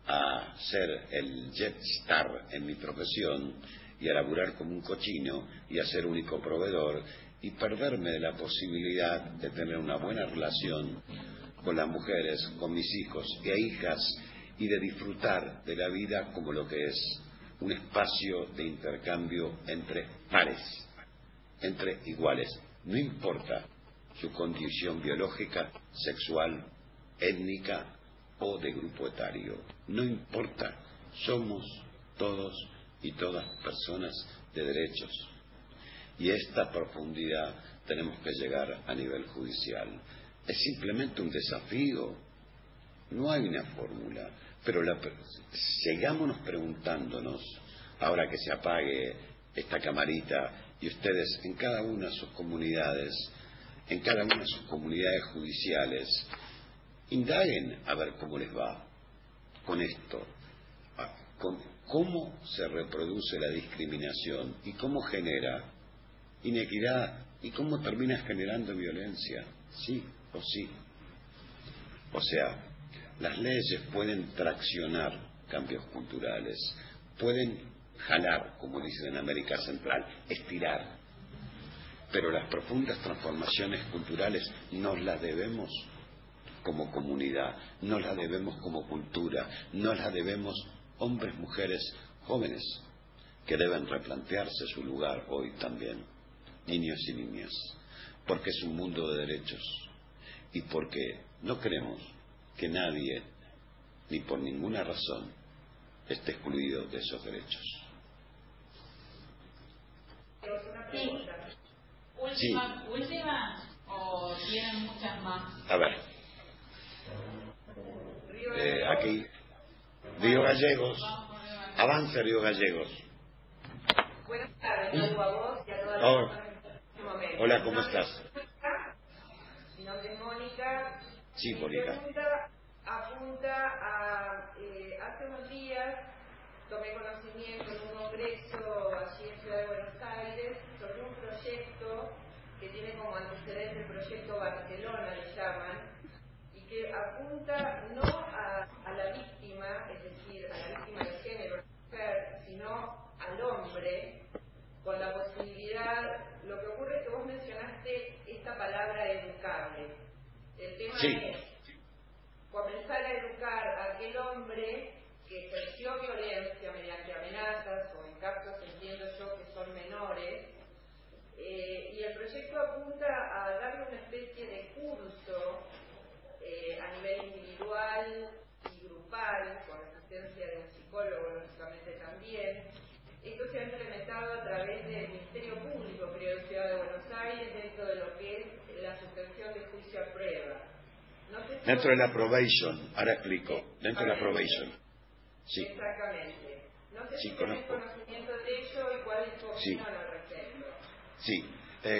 a ser el jet star en mi profesión y a laburar como un cochino y a ser único proveedor, y perderme de la posibilidad de tener una buena relación con las mujeres, con mis hijos e hijas, y de disfrutar de la vida como lo que es un espacio de intercambio entre pares, entre iguales. No importa su condición biológica, sexual, étnica o de grupo etario. No importa. Somos todos y todas personas de derechos. Y esta profundidad tenemos que llegar a nivel judicial. Es simplemente un desafío. No hay una fórmula. Pero sigámonos preguntándonos, ahora que se apague esta camarita, y ustedes en cada una de sus comunidades, en cada una de sus comunidades judiciales, indaguen a ver cómo les va con esto, con cómo se reproduce la discriminación y cómo genera inequidad y cómo termina generando violencia, sí o sí. O sea, las leyes pueden traccionar cambios culturales, pueden jalar, como dicen en América Central, estirar, pero las profundas transformaciones culturales nos las debemos como comunidad, nos las debemos como cultura, nos las debemos hombres, mujeres, jóvenes, que deben replantearse su lugar hoy también, niños y niñas, porque es un mundo de derechos y porque no queremos que nadie, ni por ninguna razón, esté excluido de esos derechos. Sí. ¿Última o tienen muchas más? A ver. Aquí, Río Gallegos. Avance, Río Gallegos. Buenas tardes, saludo a vos y a todas las personas en este momento. Hola, ¿cómo estás? Mi nombre es Mónica. Sí, Mi Mónica. pregunta apunta a, hace unos días tomé conocimiento en un congreso allí en Ciudad de Buenos Aires sobre un proyecto que tiene como antecedente el proyecto Barcelona, le llaman, y que apunta no a la víctima, es decir, a la víctima de género, mujer, sino al hombre, con la posibilidad, lo que ocurre es que vos mencionaste esta palabra educable. El tema es comenzar a educar a aquel hombre que ejerció violencia mediante amenazas o en casos, entiendo yo, que son menores, y el proyecto apunta a darle una especie de curso a nivel individual y grupal, con asistencia de un psicólogo, lógicamente también. Esto se ha implementado a través del Ministerio Público, creo, de Ciudad de Buenos Aires, dentro de lo que es la suspensión de juicio a prueba. No sé si dentro de la probation, ahora explico, dentro de la probation. Sí. Exactamente. No sé Sí, si tenés conozco. conocimiento de ello y cuál es tu opinión Sí. al respecto. Sí,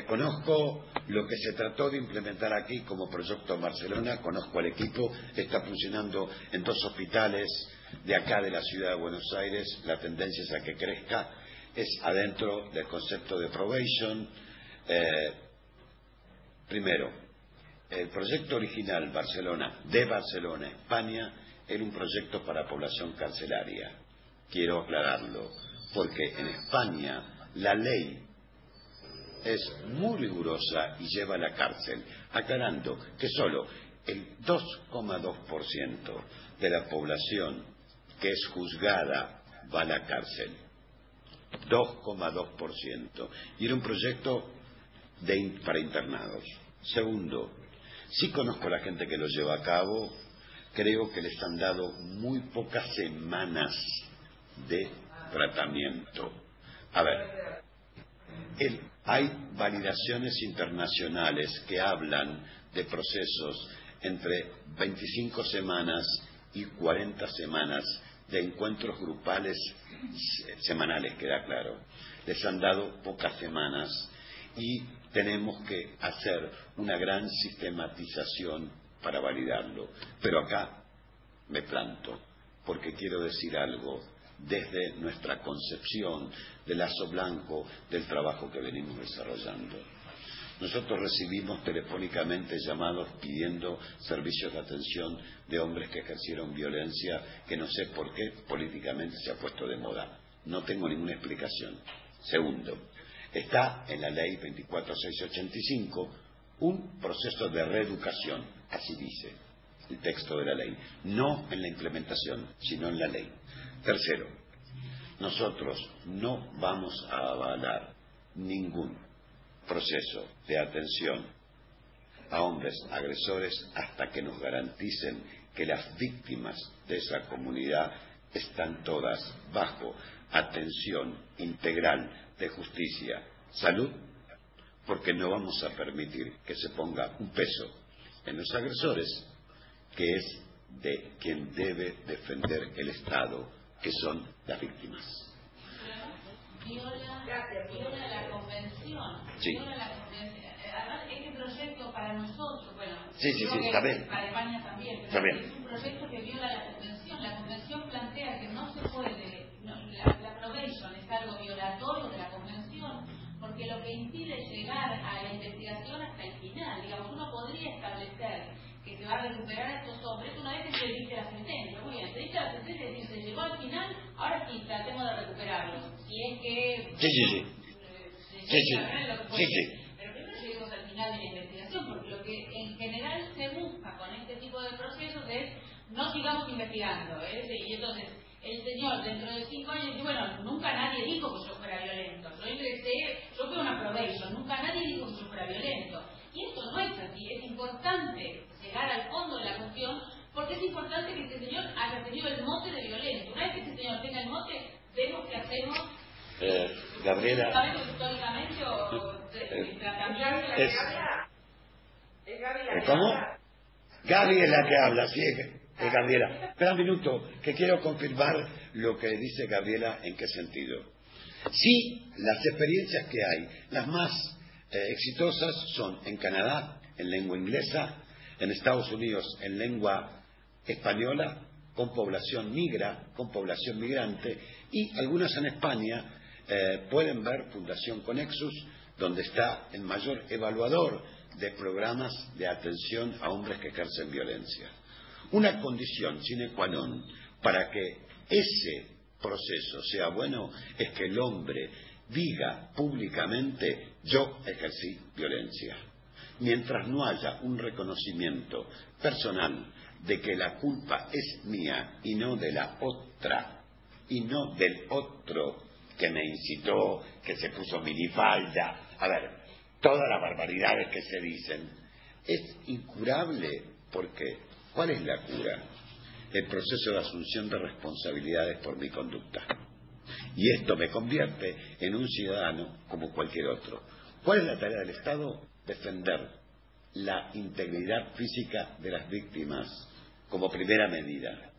conozco lo que se trató de implementar aquí como proyecto en Barcelona, conozco al equipo, está funcionando en 2 hospitales de acá de la ciudad de Buenos Aires, la tendencia es a que crezca, es adentro del concepto de probation. Primero, el proyecto original de Barcelona, España, era un proyecto para población carcelaria. Quiero aclararlo, porque en España la ley es muy rigurosa y lleva a la cárcel, aclarando que solo el 2,2% de la población que es juzgada va a la cárcel. 2,2%. Y era un proyecto para internados. Segundo, sí conozco a la gente que lo lleva a cabo, creo que les han dado muy pocas semanas de tratamiento. A ver, hay validaciones internacionales que hablan de procesos entre 25 semanas y 40 semanas de encuentros grupales semanales, queda claro. Les han dado pocas semanas y tenemos que hacer una gran sistematización para validarlo. Pero acá me planto, porque quiero decir algo desde nuestra concepción del lazo blanco del trabajo que venimos desarrollando. Nosotros recibimos telefónicamente llamados pidiendo servicios de atención de hombres que ejercieron violencia, que no sé por qué políticamente se ha puesto de moda. No tengo ninguna explicación. Segundo, está en la ley 24685 un proceso de reeducación, así dice el texto de la ley, no en la implementación, sino en la ley. Tercero, nosotros no vamos a avalar ningún proceso de atención a hombres agresores hasta que nos garanticen que las víctimas de esa comunidad están todas bajo atención integral de justicia, salud, porque no vamos a permitir que se ponga un peso en los agresores, que es de quien debe defender el Estado, que son las víctimas. Viola la convención. Sí. Viola la convención. Además, este proyecto para nosotros, bueno, sí, está bien. Para España también, pero es un proyecto que viola la convención. La convención plantea que no se puede, la probation es algo violatorio de la convención, porque lo que impide llegar a la investigación hasta el final. Digamos, uno podría establecer que se va a recuperar a estos hombres una vez que se dice la sentencia. Muy bien, se dice la sentencia y se llegó al final, ahora sí, tratemos de recuperarlos. Si es que... Sí. Pero primero lleguemos al final de la investigación, porque lo que en general se busca con este tipo de procesos es no sigamos investigando. Y entonces, el señor dentro de 5 años dice, bueno, nunca nadie dijo que yo fuera violento. Yo ingresé, yo fui una probation, nunca nadie dijo que yo fuera violento. Y esto no es así, es importante llegar al fondo de la cuestión, porque es importante que este señor haya tenido el mote de violento. Una vez que este señor tenga el mote, vemos qué hacemos. Gabriela. ¿Sabemos históricamente o tratamiento? ¿Cómo? Gaby es la que habla, sí, es Gabriela. Espera un minuto, que quiero confirmar lo que dice Gabriela, en qué sentido. Sí, las experiencias que hay, las más exitosas son en Canadá, en lengua inglesa, en Estados Unidos, en lengua española, con población migrante, y algunas en España. Pueden ver Fundación Conexus, donde está el mayor evaluador de programas de atención a hombres que ejercen violencia. Una condición sine qua non para que ese proceso sea bueno es que el hombre diga públicamente: yo ejercí violencia. Mientras no haya un reconocimiento personal de que la culpa es mía y no de la otra, y no del otro que me incitó, que se puso minifalda, a ver, todas las barbaridades que se dicen, es incurable, porque ¿cuál es la cura? El proceso de asunción de responsabilidades por mi conducta. Y esto me convierte en un ciudadano como cualquier otro. ¿Cuál es la tarea del Estado? Defender la integridad física de las víctimas como primera medida.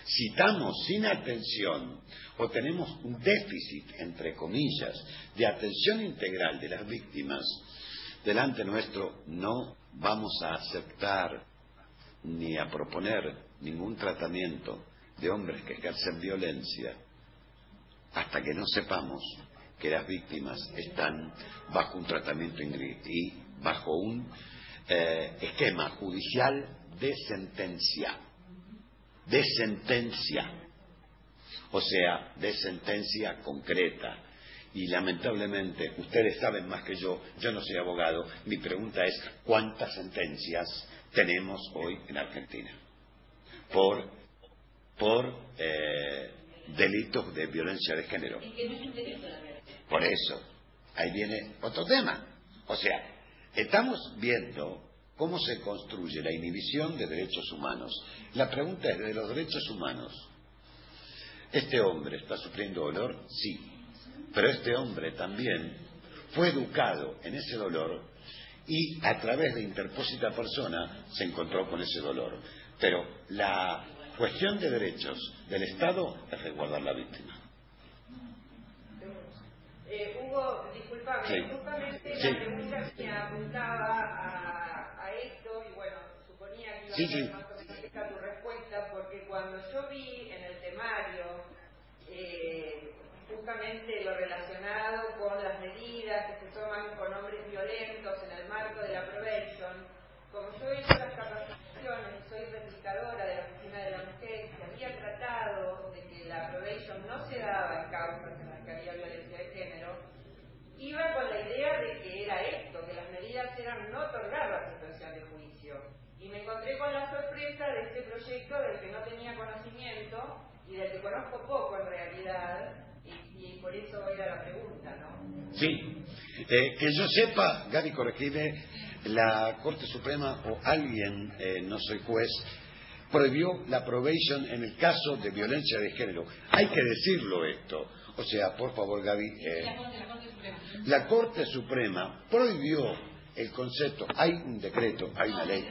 Si estamos sin atención o tenemos un déficit, entre comillas, de atención integral de las víctimas, delante nuestro no vamos a aceptar ni a proponer ningún tratamiento de hombres que ejercen violencia hasta que no sepamos que las víctimas están bajo un tratamiento y bajo un esquema judicial de sentencia. O sea, de sentencia concreta. Y lamentablemente, ustedes saben más que yo no soy abogado, mi pregunta es: ¿cuántas sentencias tenemos hoy en Argentina por delitos de violencia de género? Por eso, ahí viene otro tema. O sea, estamos viendo cómo se construye la inhibición de derechos humanos. La pregunta es: ¿de los derechos humanos este hombre está sufriendo dolor? Sí. Pero este hombre también fue educado en ese dolor y a través de interpósita persona se encontró con ese dolor. Pero la cuestión de derechos del Estado es resguardar la víctima. Hugo, discúlpame, Sí. justamente Sí. la pregunta que apuntaba a esto, y bueno, suponía que iba a ser más o menos esta tu respuesta, porque cuando yo vi en el temario justamente lo relacionado con las medidas que se toman con hombres violentos en el marco de la probation. Como yo he hecho las capacitaciones, soy replicadora de la Oficina de la Mujer, que había tratado de que la probation no se daba en causas en las que había violencia de género, iba con la idea de que era esto, que las medidas eran no otorgar la suspensión de juicio. Y me encontré con la sorpresa de este proyecto del que no tenía conocimiento y del que conozco poco en realidad, y por eso era la pregunta, ¿no? Sí, que yo sepa, Gaby, corregime, la Corte Suprema o alguien, no soy juez, prohibió la probation en el caso de violencia de género. Hay que decirlo esto. O sea, por favor, Gaby, la Corte Suprema prohibió el concepto, hay un decreto, hay una ley,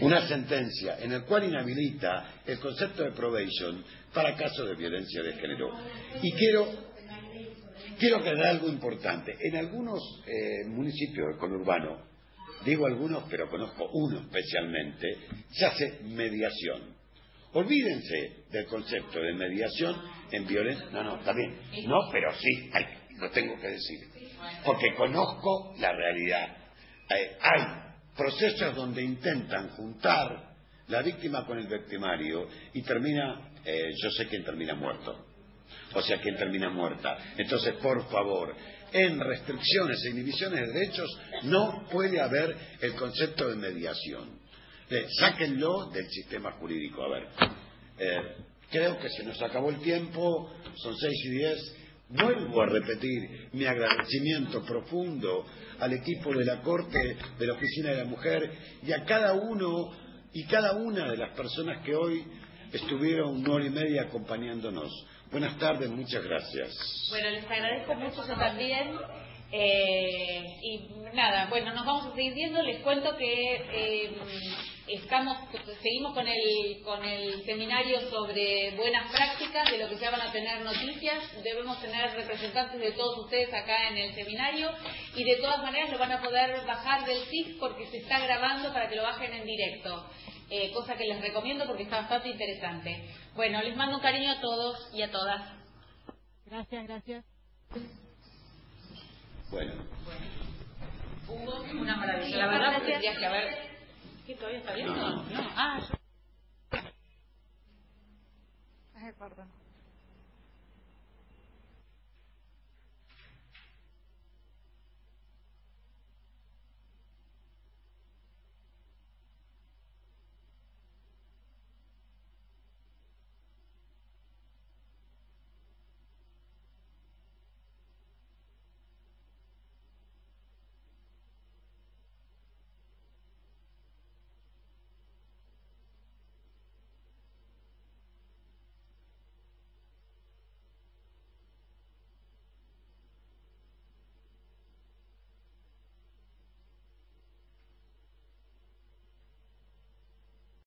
una sentencia en el cual inhabilita el concepto de probation para casos de violencia de género. Y quiero aclarar algo importante. En algunos municipios del conurbano, digo algunos, pero conozco uno especialmente, se hace mediación. Olvídense del concepto de mediación en violencia. No, está bien. No, pero sí, lo tengo que decir. Porque conozco la realidad. Hay procesos donde intentan juntar la víctima con el victimario y termina, yo sé quién termina muerto. O sea, quién termina muerta. Entonces, por favor, en restricciones e inhibiciones de derechos no puede haber el concepto de mediación. Sáquenlo del sistema jurídico. A ver, creo que se nos acabó el tiempo, son 6:10. Vuelvo a repetir mi agradecimiento profundo al equipo de la Corte, de la Oficina de la Mujer y a cada uno y cada una de las personas que hoy estuvieron 1 hora y media acompañándonos. Buenas tardes, muchas gracias. Bueno, les agradezco mucho yo también. Y nada, bueno, nos vamos a seguir viendo. Les cuento que seguimos con el seminario sobre buenas prácticas, de lo que ya van a tener noticias. Debemos tener representantes de todos ustedes acá en el seminario y de todas maneras lo van a poder bajar del SIC porque se está grabando para que lo bajen en directo. Cosa que les recomiendo porque está bastante interesante. Bueno, les mando un cariño a todos y a todas. Gracias. Bueno. Hugo, una maravilla. La verdad que tendrías que haber... ¿Qué, todavía está viendo? No. Ay, perdón.